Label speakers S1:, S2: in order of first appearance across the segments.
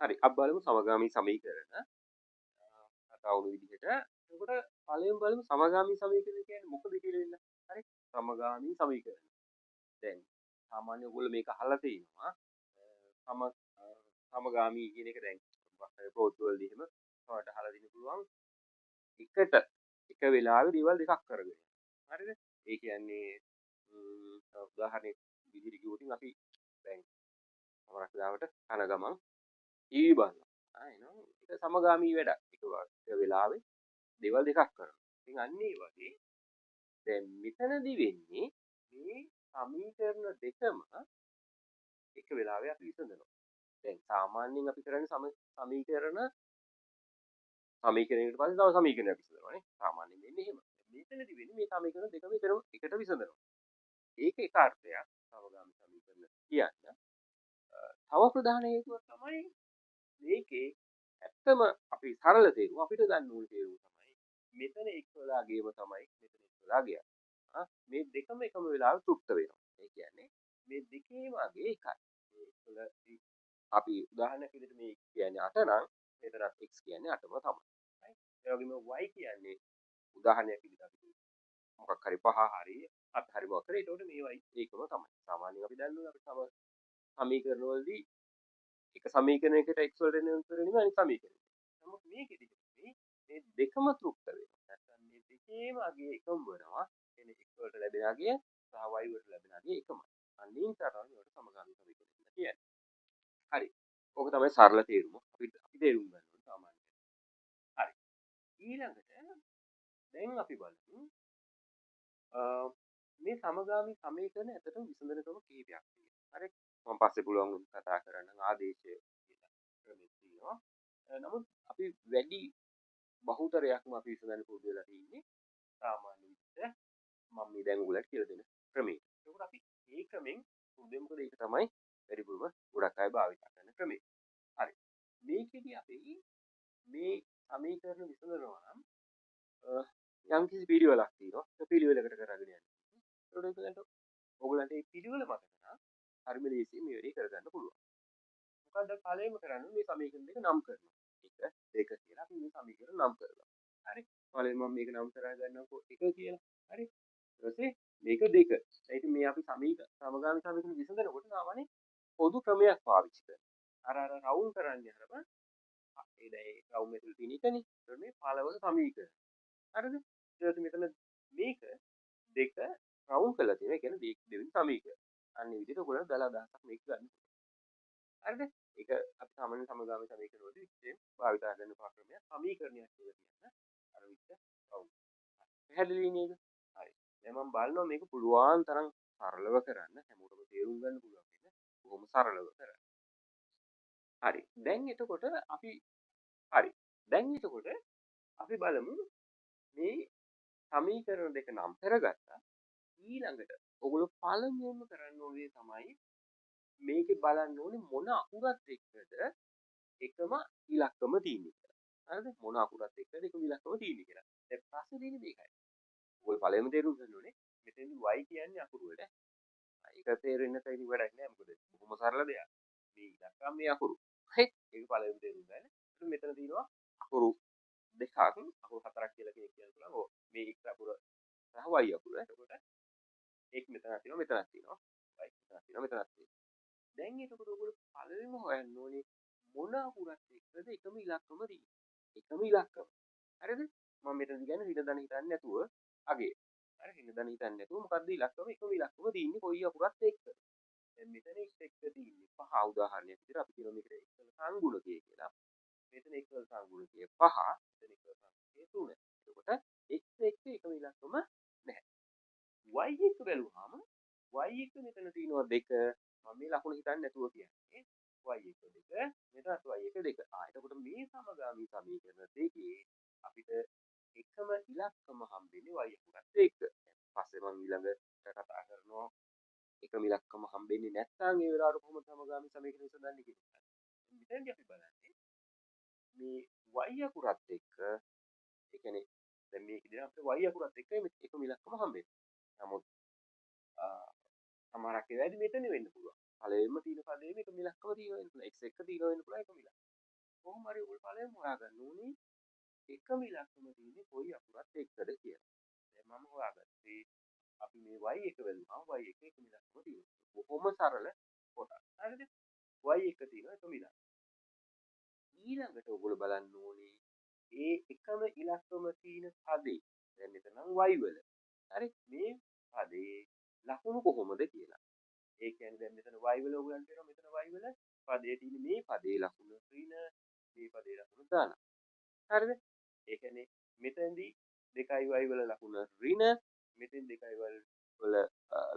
S1: හරි අපි බලමු සමගාමී සමීකරණ කතාවුණු විදිහට. එතකොට පළවෙනිම බලමු සමගාමී සමීකරණ කියන්නේ මොකද කියලා ඉන්න. හරි සමගාමී සමීකරණ. දැන් සාමාන්‍ය ඔයගොල්ලෝ මේක අහලා තියෙනවා. සම සමගාමී කියන එක දැන් ප්‍රෝත් වලදී එහෙම ඔයාලට අහලා දෙන්න පුළුවන්. එකට එක වෙලාවෙ දේවල් දෙකක් කරගෙන. හරිද? ඒ කියන්නේ උදාහරණයක් විදිහට කිව්වොත් අපි දැන් සමහරක් වෙලාවට කන ගමන් ටීවී බලනවා. එනවා ඒක සමගාමී වැඩක්. ඒක වෙලාවෙ දේවල් දෙකක් කරනවා. ඉතින් අන්න ඒ වගේ දැන් මෙතනදී වෙන්නේ මේ සමීකරණ දෙකම එක වෙලාවෙ අපි විසඳනවා. දැන් සාමාන්‍යයෙන් අපි කරන්නේ සමීකරණයකට පස්සේ තව සමීකරණයක් විසඳනවානේ. සාමාන්‍යයෙන් වෙන්නේ එහෙම. මෙතනදී වෙන්නේ මේ සමීකරණ දෙකම එකට විසඳනවා. ඒක එක අර්ථයක් සමගාමී සමීකරණ කියන්න. තව ප්‍රධාන හේතුවක් තමයි මේකේ ඇත්තම අපි සරල තේරුම අපිට ගන්න ඕනේ තේරුම තමයි මෙතන එක් වෙලාගෙම තමයි මෙතන එක් වෙලා ගියා. මේ දෙකම එකම වෙලාවෙ තෘප්ත වෙනවා. ඒ කියන්නේ මේ දෙකේම අගේ එකයි. මේකල අපි උදාහරණයක් විදිහට මේ කියන්නේ 8 නම් මෙතනත් x කියන්නේ 8ම තමයි. right? ඒ වගේම y කියන්නේ උදාහරණයක් විදිහට අපි මොකක් හරි 5 හරි 7 හරි මොකක් හරි ඒකට මේ y ඒකම තමයි. සාමාන්‍යයෙන් අපි දන්නවා අපි සමීකරණ වලදී එක සමීකරණයකට x වලට එන උත්තරේ නෙමෙයි අනිත් සමීකරණය. නමුත් මේකෙදි මේ දෙකම තෘප්ත වෙනවා. නැත්නම් මේ දෙකේම අගේ එකම වෙනවා. එන්නේ x වලට ලැබෙන අගය සහ y වලට ලැබෙන අගය එකමයි. අනින් තරම් ඒකට සමගාමී සමීකරණ කියලා කියන්නේ. හරි. ඕක තමයි සරල තේරුම. අපි තේරුම් ගන්න ඕනේ සාමාන්‍යයෙන්. හරි. ඊළඟට දැන් අපි බලමු මේ සමගාමී සමීකරණ ඇත්තටම විසඳන ක්‍රම කීපයක් තියෙනවා. හරි. මම පස්සේ පුළුවන් කතා කරන්න ආදේශය කියලා ක්‍රමයක් තියෙනවා. නමුත් අපි වැඩි බහුතරයක්ම අපි විසඳන්න පුරුදු වෙලා තියෙන්නේ සාමාන්‍ය විදිහට මම මේ දැන් ඔයගලට කියලා දෙන ක්‍රමය. ඒකට අපි මේ ක්‍රමෙන් පුරුදු මොකද ඒක තමයි වැඩිපුරම ගොඩක් අය භාවිත කරන ක්‍රමය. හරි. මේකෙදි අපි මේ සමීකරණ විසඳනවා නම් යම්කිසි පිළිවෙලක් තියෙනවා. ඒ පිළිවෙලකට කරගෙන යන්න. ඒකට ඔයගලන්ට මේ පිළිවෙල මතක නම් හරිම ලේසියෙන් මේ වැඩේ කරගන්න පුළුවන්. මොකද පළවෙනිම කරන්නේ මේ සමීකරණ දෙක නම් කරනවා. 1 2 කියලා අපි මේ සමීකරණ නම් කරනවා. හරි. පළවෙනි මම මේක නම් කරා ගන්නකො 1 කියලා. හරි. ඊට පස්සේ මේක 2. ඉතින් මේ අපි සමගාමී සමීකරණ විසඳනකොට සාමාන්‍ය පොදු ක්‍රමයක් පාවිච්චි කරනවා. අර රවුල් කරන්නේ අරම ඒ දැන් රවුල් මෙතන තියෙන එකනේ. ඒත් මේ පළවන සමීකරණ. හරිද? ඊට මෙතන මේක 2 රවුල් කරලා තියෙනවා. ඒ කියන්නේ දෙවෙනි සමීකරණ. අන්න ඒ විදිහට ඔයගොල්ලෝ දල අදහසක් මේක ගන්න. හරිද? ඒක අපි සාමාන්‍ය සමගාමී සමීකරණ වලදී විශේෂයෙන් භාවිත කරන ක්‍රමයක් සමීකරණයක් කියලා කියන අර විදිහට වුන්. පැහැදිලි නේද? හරි. දැන් මම බලනවා මේක පුළුවන් තරම් සරලව කරන්න හැමෝටම තේරුම් ගන්න පුළුවන් වෙන බොහොම සරලව කරන්න. හරි. දැන් එතකොට අපි බලමු මේ සමීකරණ දෙක නම් කරගත්තා. ඊළඟට ඔයගොල්ලෝ පළමුවෙන්ම කරන්න ඕනේ තමයි මේකේ බලන්න ඕනේ මොන අකුරත් එක්කද එකම ඉලක්කම තියෙන්නේ කියලා. හරිද? මොන අකුරත් එක්කද එකම ඉලක්කම තියෙන්නේ කියලා. දැන් ප්‍රශ්නේ තියෙන්නේ මේකයි. ඔය පළවෙනිම තේරුම් ගන්න ඕනේ මෙතෙන්දි y කියන්නේ අකුරු වලට. ඒක තේරෙන්න තියෙන වැඩක් නෑ මොකද බොහොම සරල දෙයක්. මේ ඉලක්කම් මේ අකුරු. හරි? ඒක පළවෙනිම තේරුම් ගන්න. ඊට මෙතන තියෙනවා අකුරු දෙකක් අකුරු හතරක් කියලා කෙනෙක් කියන්න පුළුවන්. ඔව් මේ x අකුර සහ y අකුර. එතකොට x මෙතනක් තියෙනවා මෙතනක් තියෙනවා. y මෙතනක් තියෙනවා මෙතනක් තියෙනවා. දැන් එතකොට ඔයගොල්ලෝ පළවෙනිම හොයන්න ඕනේ මොන අකුරත් එක්කද එකම ඉලක්කම තියෙන්නේ. එකම ඉලක්කම. හරිද? මම මෙතනදි කියන්නේ හිත දන හිතන්නේ නැතුව අගේ. හරි හිත දන හිතන්නේ නැතුව මොකද්ද ඉලක්කම එකම ඉලක්කම තියෙන්නේ කොයි අකුරත් එක්ක. දැන් මෙතන x එක්ක තියෙන්නේ 5 උදාහරණයක් විදිහට අපි කියනවා මේකට x වල සංගුණකය කියලා. මෙතන x වල සංගුණකය 5 මෙතන x වල සංගුණකය 3. එතකොට x එක්ක එකම ඉලක්කම නැහැ. y එක්ක බැලුවාම y එක්ක මෙතන තියෙනවා 2 මම මේ ලකුණ හිතන්නේ නැතුව කියන්නේ y එක 2 මෙතනත් y එක 2. එතකොට මේ සමගාමී සමීකරණ දෙකේ අපිට එකම ඉලක්කම හම්බෙන්නේ y අකුරත් එක්ක. පස්සේ මම ඊළඟට කතා කරනවා එකම ඉලක්කම හම්බෙන්නේ නැත්නම් ඒ වෙලාවට කොහොමද සමගාමී සමීකරණ විසඳන්නේ කියන එක. මෙතනදී අපි බලන්නේ මේ y අකුරත් එක්ක ඒ කියන්නේ දැන් මේක ඉතින් අපිට y අකුරත් එක්ක එකම ඉලක්කම හම්බෙන්නේ. නමුත් සමහරක් වෙලාවදී මෙතන වෙන්න පුළුවන්. පළවෙනිම තියෙන පදේම එකම ඉලක්කම තියෙන වෙන්න පුළුවන්. x එක තියෙන වෙන්න පුළුවන් එකම ඉලක්කම. හොයාගන්න ඕනේ එකම ඉලක්කම තියෙන්නේ කොයි අකුරත් එක්කද කියලා. දැන් මම හොයාගත්තේ අපි මේ y එක බැලුවා y එක එකම ඉලක්කම තියෙනවා. බොහොම සරල කොටස්. හරිද? y එක තියෙනවා එකම ඉලක්කම. ඊළඟට ඔයගොල්ලෝ බලන්න ඕනේ ඒ එකම ඉලක්කම තියෙන පදේ. දැන් මෙතන නම් y වල. හරි? මේ පදේ ලකුණු කොහොමද කියලා. ඒ කියන්නේ දැන් මෙතන y වල ඔයගලන්ට වෙනවා මෙතන y වල පදේ තියෙන මේ පදේ ලකුණු ඍණ මේ පදේ ලකුණු ධන. හරිද? ඒ කියන්නේ මෙතනදී 2y වල ලකුණ ඍණ මෙතෙන් 2y වල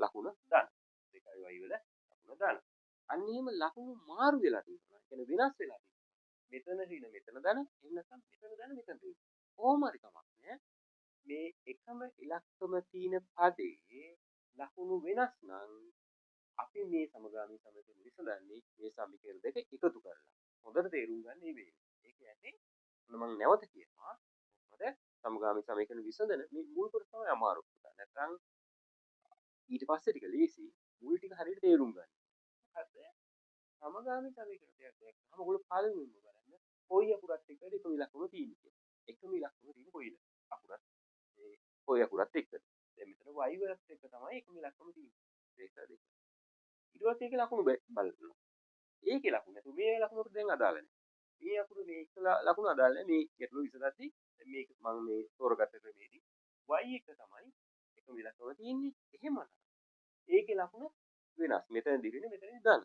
S1: ලකුණ ධන. 2y වල ලකුණ ධන. අන්න එහෙම ලකුණු මාරු වෙලා තියෙනවා. ඒ කියන්නේ වෙනස් වෙලා තියෙනවා. මෙතන ඍණ මෙතන ධන එහෙම නැත්නම් මෙතන ධන මෙතන ඍණ. කොහොම හරි කමක් නෑ. මේ එකම ඉලක්කම තියෙන පදේ ලකුණු වෙනස් නම් අපි මේ සමගාමී සමීකරණ විසඳන්නේ මේ සමීකරණ දෙක එකතු කරලා. හොඳට තේරුම් ගන්න මේ වේල. ඒ කියන්නේ මම නැවත කියනවා. මොකද සමගාමී සමීකරණ විසඳන මේ මුල් කොටස තමයි අමාරු. නැත්නම් ඊට පස්සේ ටික ලේසි. මුල් ටික හරියට තේරුම් ගන්න. හරිද? සමගාමී සමීකරණයක් දැක්කම ඔයගොල්ලෝ පළවෙනිම බලන්න කොයි අකුරත් එක්කද එකම ඉලක්කම තියෙන්නේ කියලා. එකම ඉලක්කම තියෙන කොයිද? අකුරත් ඒ කොයි අකුරත් එක්කද? දැන් මෙතන y වලත් එක්ක තමයි එකම ඉලක්කම තියෙන්නේ. ඒක දෙක. ඊට පස්සේ ඒකේ ලකුණු බලනවා. ඒකේ ලකුණ නැතු මේ ලකුණට දැන් අදාළ නැහැ. මේ අකුරු මේ ලකුණ අදාළ නැහැ. මේ ගැටලුව විසඳද්දී මේක මම මේ තෝරගත්ත ක්‍රමයේදී y එක තමයි එකම ඉලක්කම තියෙන්නේ. එහෙමනම් ඒකේ ලකුණ වෙනස්. මෙතන දිරිනේ මෙතන දාන්න.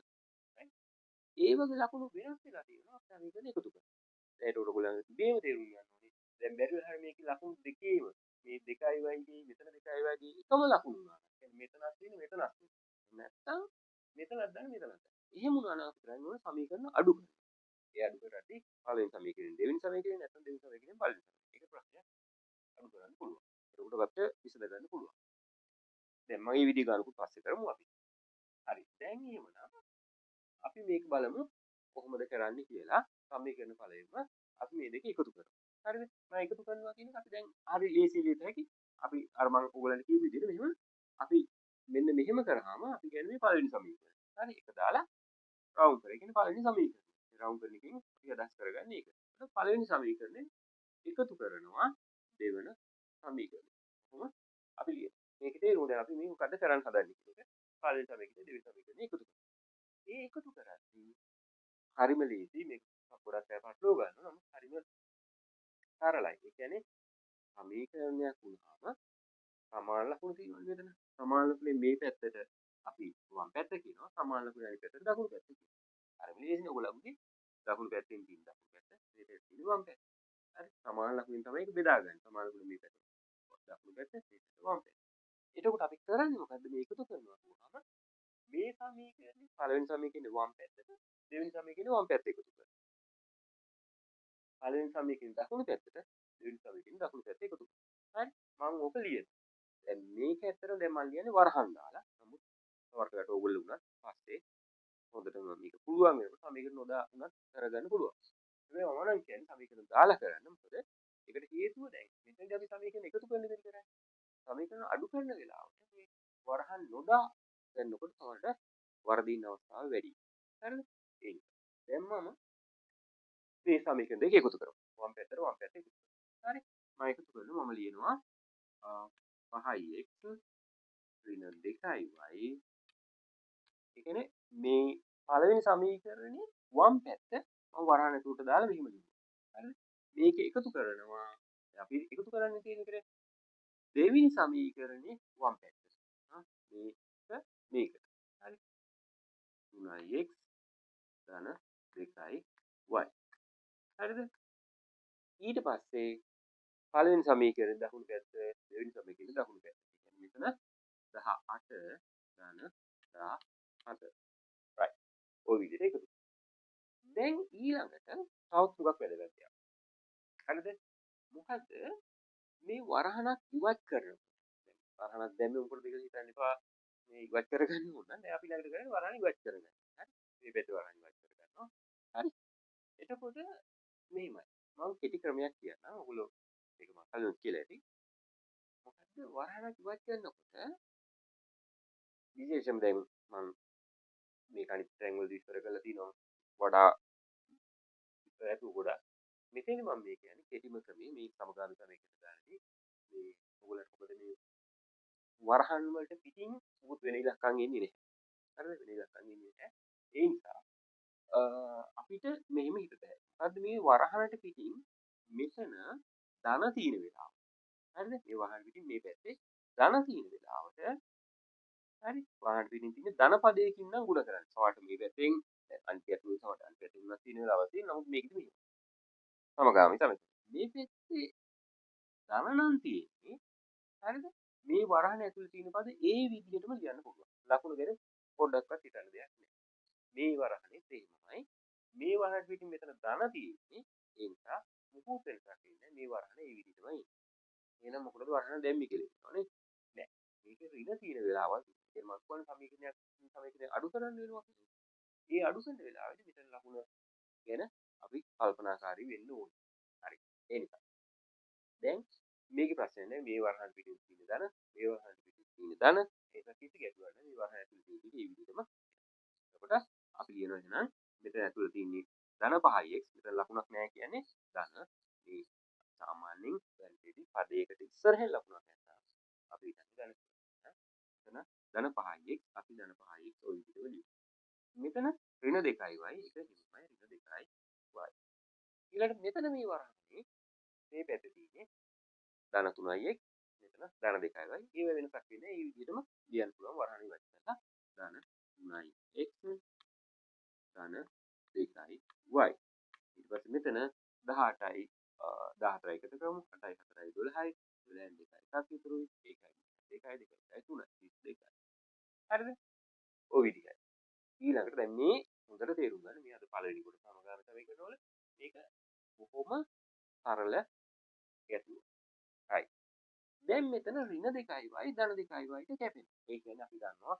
S1: ඒ වගේ ලකුණු වෙනස් වෙලා තියෙනවා අපි මේක එකතු කරලා. ඒකට ඔයගොල්ලෝ මේව තේරුම් ගන්න ඕනේ. දැන් බැරිවල හරිය මේකේ ලකුණු දෙකේම මේ 2y ගේ මෙතන 2y ගේ එකම ලකුණු වුණා. يعني මෙතනක් තියෙන මෙතනක් තියෙන. නැත්තම් මෙතනක් දාන්න මෙතනක් දාන්න. එහෙම වුණා නම් අපි කරන්න ඕනේ සමීකරණ අඩු කරනවා. ඒ අඩු කරද්දී පළවෙනි සමීකරණය දෙවෙනි සමීකරණය නැත්නම් දෙවෙනි සමීකරණය පළවෙනි සමීකරණය. ඒක ප්‍රශ්නයක් අඩු කරන්න පුළුවන්. ඒක උඩ අපිට විසඳ ගන්න පුළුවන්. දැන් මම මේ විදිහ ගන්නකොට පස්සේ කරමු අපි. හරි. දැන් එහෙමනම් අපි මේක බලමු කොහොමද කරන්නේ කියලා. සමීකරණ ඵලයෙන්ම අපි මේ දෙක එකතු කරමු. හරිද? මම එකතු කරනවා කියන එක අපි දැන් හරි ලේසි ලියත හැකි. අපි අර මම ඔයගලන්ට කියපු විදිහට මෙහෙම අපි මෙන්න මෙහෙම කරාම අපි කියන්නේ මේ පළවෙනි සමීකරණය. හරි? ඒක දාලා රවුන්ඩ් කරේ. කියන්නේ පළවෙනි සමීකරණය. රවුන්ඩ් කරන එකෙන් අපි අදහස් කරගන්නේ ඒක. ඒක පළවෙනි සමීකරණය එකතු කරනවා දෙවන සමීකරණය. කොහොම අපි ලියමු. මේක තේරුම් ගන්න අපි මේ මොකද්ද කරන්න හදන්නේ කියන එක. පළවෙනි සමීකරණය දෙවෙනි සමීකරණය එකතු කරනවා. ඒ එකතු කරද්දී හරිම ලේසි මේක ගොඩක් අය පටලව ගන්නවා. නමුත් හරිම සරලයි. ඒ කියන්නේ සමීකරණයක් වුණාම සමාන ලකුණු තියෙනවා මෙතන. සමාන ලකුණේ මේ පැත්තට අපි වම් පැත්ත කියනවා. සමාන ලකුණේ අනිත් පැත්තට දකුණු පැත්ත කියනවා. හරිම ලේසිනේ ඔයගොල්ලෝගේ දකුණු පැත්තෙන් තියෙන දකුණු පැත්ත, මේ පැත්තේ තියෙන වම් පැත්ත. හරි. සමාන ලකුණෙන් තමයි ඒක බෙදාගන්නේ. සමාන ලකුණේ මේ පැත්ත දකුණු පැත්ත, මේ පැත්ත වම් පැත්ත. එතකොට අපි කරන්නේ මොකද්ද මේ එකතු කරනවා කියනවාම මේ සමීකරණේ පළවෙනි සමීකරණේ වම් පැත්තට දෙවෙනි සමීකරණේ වම් පැත්ත එකතු කරනවා. පළවෙනි සමීකරණේ දකුණු පැත්තට දෙවෙනි සමීකරණේ දකුණු පැත්ත එකතු කරනවා. හරි? මම ඕක ලියනවා. දැන් මේක ඇත්තට දැන් මම ලියන්නේ වරහන් දාලා. නමුත් වරකට ඕගොල්ලෝ උනත් පස්සේ හොඳටම මේක පුළුවන් වෙනකොට සමීකරණ නොදා උනත් කරගන්න පුළුවන්. හැබැයි මම නම් කියන්නේ සමීකරණ දාලා කරන්න. මොකද ඒකට හේතුව දැන් මෙතනදී අපි සමීකරණ එකතු කරන විදිහට කරන්නේ. සමීකරණ අඩු කරන වෙලාවට මේ වරහන් නොදා කරනකොට තමයි වර්ධින අවස්ථාව වැඩි. හරිද? ඒක. දැන් මම මේ සමීකරණ දෙක එකතු කරමු. වම් පැත්තට වම් පැත්ත එකතු කරමු. හරි? මම එකතු කරලා මම ලියනවා 5x ඍණ 2y. ඒ කියන්නේ මේ පළවෙනි සමීකරණේ වම් පැත්ත මම වරහන් ඇතුළට දාලා මෙහෙම ලියනවා. හරිද? මේක එකතු කරනවා. අපි එකතු කරන්න තියෙන එකට දෙවෙනි සමීකරණේ වම් පැත්ත. මේක මේකට. හරි? 3x ධන 2y. හරිද? ඊට පස්සේ පළවෙනි සමීකරණේ දකුණු පැත්ත දෙවෙනි සමීකරණේ දකුණු පැත්ත. කියන්නේ මෙතන 18 ධන 17. right. ඔය විදිහට එකතු. දැන් ඊළඟට තවත් ටිකක් වැදගත් දෙයක්. හරිද? මොකද මේ වරහණක් ඉවත් කරනකොට වරහණක් දැම්මේ මොකටද කියලා හිතන්න එපා. මේ ඉවත් කරගන්න ඕන. දැන් අපි ළඟට කරන්නේ වරහණ ඉවත් කරගන්න. හරි? මේ පැත්තේ වරහණ ඉවත් කරගන්නවා. හරි? එතකොට මෙහෙමයි. මම කෙටි ක්‍රමයක් කියන්නම්. ඔයගොල්ලෝ මේක මම කලින් කියලා ඇති. මොකද්ද වරහණක් ඉවත් කරනකොට විශේෂයෙන්ම දැන් මම මේක අනිත් තැන් වලදී විස්තර කරලා තිනවා. වඩා ඉස්සරහට ගොඩක් මෙතනදි මම මේ කියන්නේ කෙටිම ක්‍රමයේ මේ සමගාමී ක්‍රමයකට දාන්නේ මේ ඔයගොල්ලන්ට මොකද මේ වරහන් වලට පිටින් මුකුත් වෙන ඉලක්කම් එන්නේ නැහැ. හරිද? වෙන ඉලක්කම් එන්නේ නැහැ. ඒ නිසා අපිට මෙහෙම හිතට බෑ. මොකද්ද මේ වරහනට පිටින් මෙතන ධන තියෙන වෙලාව. හරිද? මේ වරහන් පිටින් මේ පැත්තේ ධන තියෙන වෙලාවට හරි වරහන් පිටින් තියෙන ධන පදයකින් නම් ගුණ කරන්නේ. සමහරට මේ පැත්තෙන් අන්තියට සමහරට අන්තියට උනත් තියෙන වෙලාවක් තියෙනවා. නමුත් මේකෙදි මෙහෙම. සමගාමී තමයි. මේ පැත්තේ ධන නම් තියෙන්නේ හරිද? මේ වරහන ඇතුලේ තියෙන පද ඒ විදිහටම ලියන්න පුළුවන්. ලකුණු ගැන පොඩ්ඩක්වත් හිතන්න දෙයක් නැහැ. මේ වරහනේ තේමයි. මේ වරහන් පිටින් මෙතන ධන තියෙන්නේ. ඒ නිසා මුකුත් වෙනසක් වෙන්නේ මේ වරහන ඒ විදිහටමයි. එහෙනම් මොකටද වරහන දැම්මේ කියලා හිතනවනේ. නෑ. මේක ඍණ තියෙන වෙලාවල් ඒ මම කොහොම සමීකරණයක් අඩු කරන්න වෙනවා. ඒ අඩු කරන වෙලාවෙදි මෙතන ලකුණ ගැන අපි කල්පනාකාරී වෙන්න ඕනේ. හරි. ඒ නිසා දැන් මේකේ ප්‍රශ්නේ නෑ මේ වරහන් පිටින් තියෙන ධන මේ වරහන් පිටින් තියෙන ධන ඒක කිසි ගැටලුවක් නෑ මේ වරහන් ඇතුලේ තියෙන මේ විදිහටම එතකොට අපි කියනවා එහෙනම් මෙතන ඇතුලේ තියෙන්නේ ධන 5යි x මෙතන ලකුණක් නෑ කියන්නේ ධන මේ සාමාන්‍යයෙන් වැල්ටේදී පදයකට ඉස්සරහින් ලකුණක් නැත්නම් අපි හිතන්නේ ධන මෙතන ධන 5යි x අපි ධන 5යි x ඔය විදිහට ලියමු මෙතන ඍණ 2යි y එක හිමයි ඍණ 2යි y ඊළඟට මෙතන මේ වරහනේ මේ පැත්තේ තියෙන්නේ ධන 3යි x මෙතන ධන 2යි y ඒ වෙනසක් වෙන්නේ මේ විදිහටම ලියන්න පුළුවන් වරහනේ ඉවත් කරලා ධන 3යි x ධන 2යි y ඊට පස්සේ මෙතන 18යි 14යි එකතු කරමු 8යි 4යි 12යි 12න් 2යි එකක් ඉතුරුයි ඒකයි 2යි 2යි 3යි 32යි හරිද ඔය විදිහයි ඊළඟට දැන් මේ හොඳට තේරුම් ගන්න මේ අද පළවෙනි කොට සමගාමී තමයි කරනවල මේක බොහොම සරල ගැටලුවක් හරි දැන් මෙතන ඍණ 2යි y ධන 2යි y ට කැපෙනවා ඒ කියන්නේ අපි දන්නවා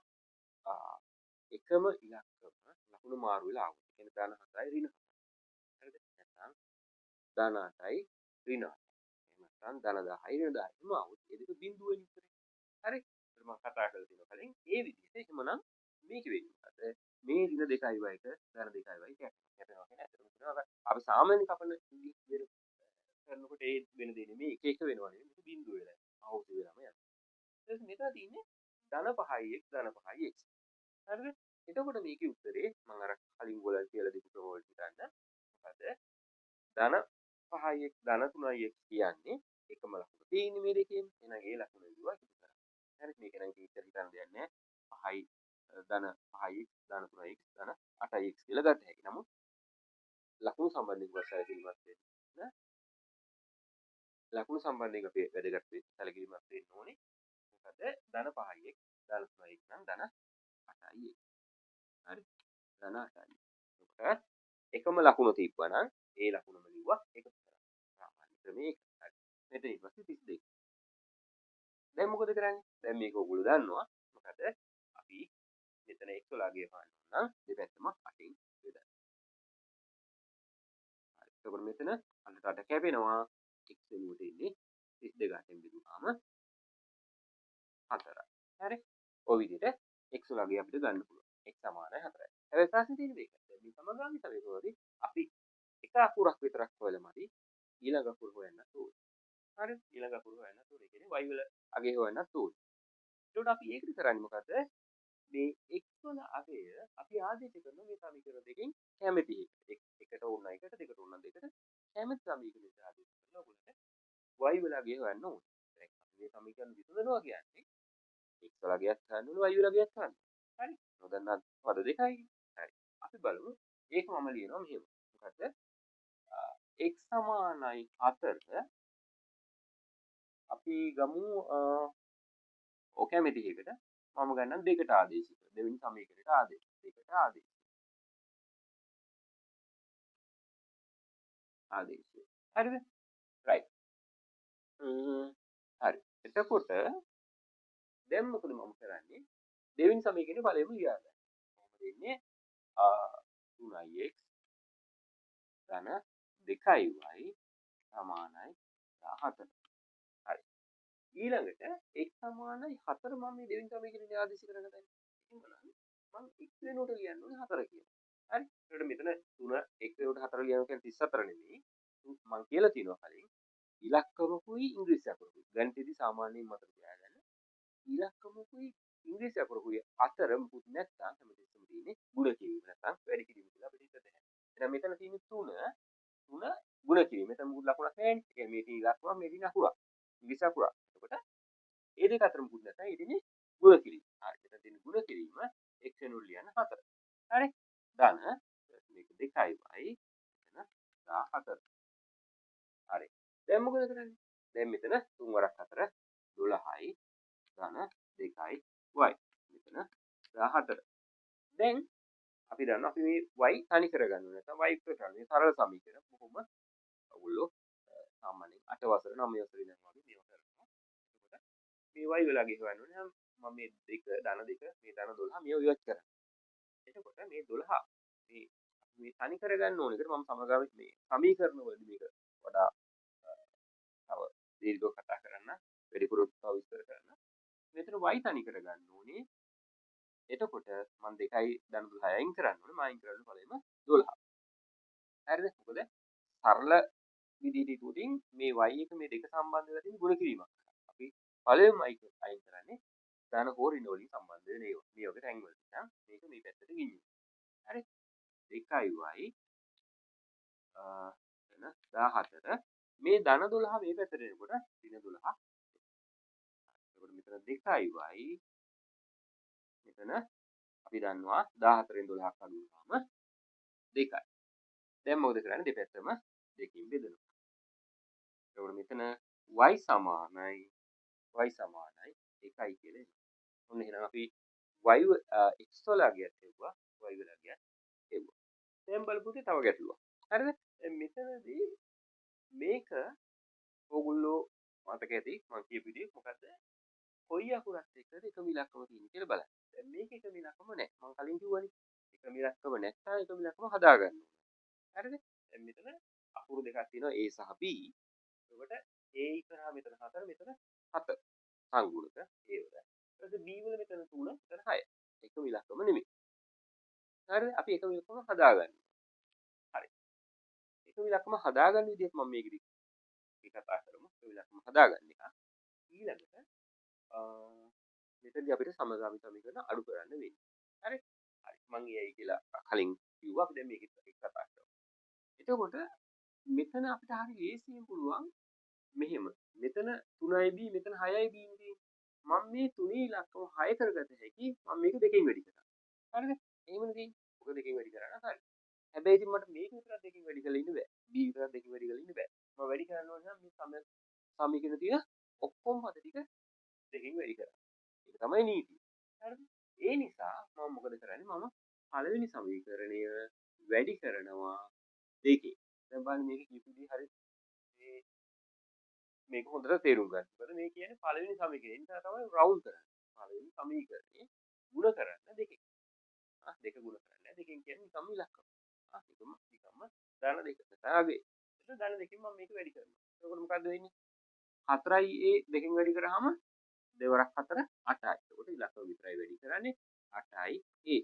S1: එකම ඉලක්කම ලකුණු මාරු වෙලා ආවොත් ඒ කියන්නේ ධන 7යි ඍණ 7යි හරිද නැත්නම් ධන 8යි ඍණ 8යි එහෙම නැත්නම් ධන 10යි ඍණ 10යි ආවොත් ඒ දෙක බිඳුව වෙන ඉතරේ හරි ඒත් මම කතා කරලා තියෙනවා කලින් ඒ විදිහට එහෙමනම් මේක වෙන්නේ මොකද මේ ඍණ 2යි y ට ධන 2යි y කැපෙනවා කියන්නේ ඇත්තටම කියනවා අපි සාමාන්‍ය කපන විදිහ කරනකොට ඒ වෙන දේ නෙමෙයි එක එක වෙනවා නෙමෙයි මේක බිඳුව වෙලා ආවොත් වෙලාම යනවා ඊට පස්සේ මෙතන තියෙන්නේ ධන 5යි x ධන 5යි x හරිද එතකොට මේකේ උත්තරේ මම අර කලින් ගෝලල් කියලා දීපු ක්‍රම වලට හිතන්න මොකද ධන 5යි x ධන 3යි x කියන්නේ එකම ලකුණ තියෙන්නේ මේ දෙකේම එහෙනම් ඒ ලකුණ ඉදුවා ඉතිරි කරා හරි මේක නම් ඉතින් හිතන්න දෙයක් නැහැ 5යි ධන 5යි x ධන 3යි x ධන 8යි x කියලා ගන්න හැකියි නමුත් ලකුණු සම්බන්ධයෙන් සැලකිලිමත් වෙන්න ලකුණු සම්බන්ධයෙන් අපේ වැදගත් සැලකිලිමත් වෙන්න ඕනේ මොකද ධන 5යි x ධන 3යි x නම් ධන 8යි x හරි ධන 8යි එතකොට එකම ලකුණ තිබ්බනම් ඒ ලකුණම ලිව්වා එකතු කරා සාමාන්‍ය ක්‍රමයේ හරි මෙතන ඊපස්සේ 32 දැන් මොකද කරන්නේ දැන් මේක ඔයගොල්ලෝ දන්නවා මොකද අපි මෙතන x වලගේ පාන්න නම් දෙපැත්තම 8න් බෙදන්න හරි එතකොට මෙතන 8ට කැපෙනවා x වෙනුවට ඉන්නේ 32 8න් බෙදුවාම 4යි හරි ඔය විදිහට x වලගේ අපිට ගන්න පුළුවන් x සමානයි 4යි හැබැයි ප්‍රශ්නේ තියෙන්නේ මේක දැන් මේ සමගාමී සමීකරණවලදී අපි එක අකුරක් විතරක් හොයලා මදි ඊළඟ අකුර හොයන්නත් ඕනේ. හරි ඊළඟ අකුර හොයන්නත් ඕනේ. ඒ කියන්නේ y වල අගේ හොයන්නත් ඕනේ. ඒකට අපි ඒකද කරන්නේ මොකද? මේ x වල අගය අපි ආදේශ කරන මේ සමීකරණ දෙකෙන් කැමති එකට ඕන එකට දෙකට ඕන දෙකට කැමති සමීකරණයට ආදේශ කරලා ඔයගොල්ලන්ට y වල අගේ හොයන්න ඕනේ. දැන් අපි මේ සමීකරණ විසඳනවා කියන්නේ x වල අගයක් හොයන්න ඕනේ y වල අගයක් හොයන්න. හරි. නොදන්නා පද දෙකයි. හරි. අපි බලමු ඒක මම ලියනවා මෙහෙම. මොකද x සමානයි 4 අපි ගමු ඔය කැමති එකට මම ගන්නම් දෙකට ආදේශික දෙවෙනි සමීකරණයට ආදේශ දෙකට ආදේශය හරිද රයිට් හරි එතකොට දැන් මොකද මම කරන්නේ දෙවෙනි සමීකරණේ බලෙම ලියා ගන්න කොහොමද එන්නේ 3x ධන 2y සමානයි 14 හරි ඊළඟට x සමානයි 4 මම මේ දෙවෙනි සමීකරණය ආදේශ කරගෙන දැන් ඉතින් බලන්න මම x වෙනුවට ලියන්න ඕනේ 4 කියලා. හරි. ඒකට මෙතන 3 x වෙනුවට 4 ලියනවා කියන්නේ 34 නෙමෙයි. මම කියලා තියෙනවා කලින් ඉලක්කමකුයි ඉංග්‍රීසි අකුරකුයි ගණිතයේදී සාමාන්‍යයෙන් මතක තියාගන්න ඉලක්කමකුයි ඉංග්‍රීසි අකුරකුයි අතර මුකුත් නැත්නම් හැමතිස්සෙම තියෙන්නේ ගුණ කිරීම නැත්නම් වැඩි කිරීම කියලා අපිට හිතන්න බෑ. එහෙනම් මෙතන තියෙන තුන ගුණ කිරීම. මෙතන මුකුත් ලකුණක් නැහැ නේ. ඒ කියන්නේ මේ තියෙන ඉලක්කම මේ තියෙන අකුරක්. ඉංග්‍රීසි අකුරක්. එතකොට ඒ දෙක අතර මුකුත් නැත්නම් ඒ තියෙන්නේ ගුණ කිරීම. හරි. මෙතන තියෙන ගුණ කිරීම x වෙනුවට ලියන්න 4. හරි. ධන මේක 2y මෙතන 14. හරි. දැන් මොකද කරන්නේ? දැන් මෙතන 3 වරක් 4 12යි ධන 2යි y. මෙතන 14. දැන් අපි දන්නවා අපි මේ y තනි කරගන්න ඕනේ. නැත්නම් y ඉක්වල කරන්න. මේ සරල සමීකරණ කොහොම ඔයගොල්ලෝ සාමාන්‍යයෙන් 8 වසර 9 වසර ඉඳන් වගේ මේව කරනවා. එතකොට මේ y වෙලා ගෙවන්න ඕනේ. මම මේ දෙක ධන දෙක මේ ධන 12 මේව ඉවත් කරනවා. එතකොට මේ 12 මේ තනි කරගන්න ඕනේ. ඒකට මම සමගාමී මේ සමීකරණ වලදී මේක වඩා තව දීර්ඝව කතා කරන්න වැඩිපුර තව විස්තර කරන්න. මෙතන y තනි කරගන්න ඕනේ. එතකොට මම 2යි ධන 12 අයින් කරන්න ඕනේ. මම අයින් කරන්න පළවෙනිම 12. හරිද? මොකද සරල විදිහට ඉක්ුවටින් මේ y එක මේ දෙක සම්බන්ධ වෙලා තියෙන ගුණ කිරීමක්. අපි පළවෙනිම අයින් කරන්නේ ධන හෝ ඍණ වලින් සම්බන්ධ වෙන ඒවා. මේ වගේ රැංග් වල නම් මේක මේ පැත්තට ගෙනියන්න. හරි? 2y එන 14 මේ ධන 12 මේ පැත්තට එනකොට ඍණ 12. එතකොට මෙතන 2y මෙතන අපි දන්නවා 14න් 12ක් අඩු වුණාම 2යි. දැන් මොකද කරන්නේ? දෙපැත්තම දෙකකින් බෙදනවා. එතකොට මෙතන y සමානයි 1යි කියලා එනවා. ඔන්න එහෙනම් අපි x වල ගියත් එව්වා y වල ගියත් එව්වා. දැන් බලපුවොත් තව ගැටලුවක්. හරිද? දැන් මෙතනදී මේක ඕගොල්ලෝ මතක ඇති මම කියපු විදිහ මොකද්ද? කොයි අකුරත් එක්කද එකම ඉලක්කම තියෙන්නේ කියලා බලන්න. දැන් මේක එකම ඉලක්කම නැහැ. මම කලින් කිව්වනේ. එකම ඉලක්කම නැත්නම් එකම ඉලක්කම හදා ගන්න ඕනේ. හරිද? දැන් මෙතන අකුරු දෙකක් තියෙනවා a සහ b. එතකොට a ඉස්සරහා මෙතන 4 මෙතන 7 සංගුණක a වල. ඊට b වල මෙතන 3 මෙතන 6. එකම ඉලක්කම නෙමෙයි. හරිද? අපි එකම ඉලක්කම හදා ගන්න. හරි. එකම ඉලක්කම හදා ගන්න විදිහට මම මේකෙදි කතා කරමු. එකම ඉලක්කම හදා ගන්න එක. ඊළඟට මෙතනදී අපිට සමගාමී සමීකරණ අඩු කරන්න වෙන්නේ. හරි? හරි. මම ඒයි කියලා කලින් කිව්වා. අපි දැන් මේකත් කතා කරමු. එතකොට මෙතන අපිට හරි ලේසියෙන් පුළුවන් මෙහෙම. මෙතන 3යි b මෙතන 6යි b ඉන්නේ. මම මේ තුනේ ඉලක්කම 6 කරගත හැකි. මම මේක දෙකෙන් වැඩි කරා. හරිද? එහෙමනේ තියෙන්නේ. ඔක දෙකෙන් වැඩි කරා නම් හරි. හැබැයි ඉතින් මට මේක විතරක් දෙකෙන් වැඩි කරලා ඉන්න බෑ. b විතරක් දෙකෙන් වැඩි කරලා ඉන්න බෑ. මම වැඩි කරන්න ඕන නම් මේ සමීකරණ තියෙන ඔක්කොම පද ටික දෙකෙන් වැඩි කරා. ඒක තමයි නීතිය. හරිද? ඒ නිසා මම මොකද කරන්නේ? මම පළවෙනි සමීකරණය වැඩි කරනවා දෙකේ. දැන් බලන්න මේක කියපු විදිහ හරි මේක හොඳට තේරුම් ගන්න. මොකද මේ කියන්නේ පළවෙනි සමීකරණය. ඒ නිසා තමයි රවුන්ඩ් කරන්නේ. පළවෙනි සමීකරණේ ගුණ කරන්න දෙකෙන්. දෙක ගුණ කරන්න දෙකෙන් කියන්නේ නිකම්ම ඉලක්කම. නිකම්ම ධන දෙක. තාගේ. ඒක ධන දෙකෙන් මම මේක වැඩි කරනවා. එතකොට මොකද්ද වෙන්නේ? 4යි a දෙකෙන් වැඩි කරාම දෙවරක් 4 8යි. එතකොට ඉලක්කම විතරයි වැඩි කරන්නේ 8යි a.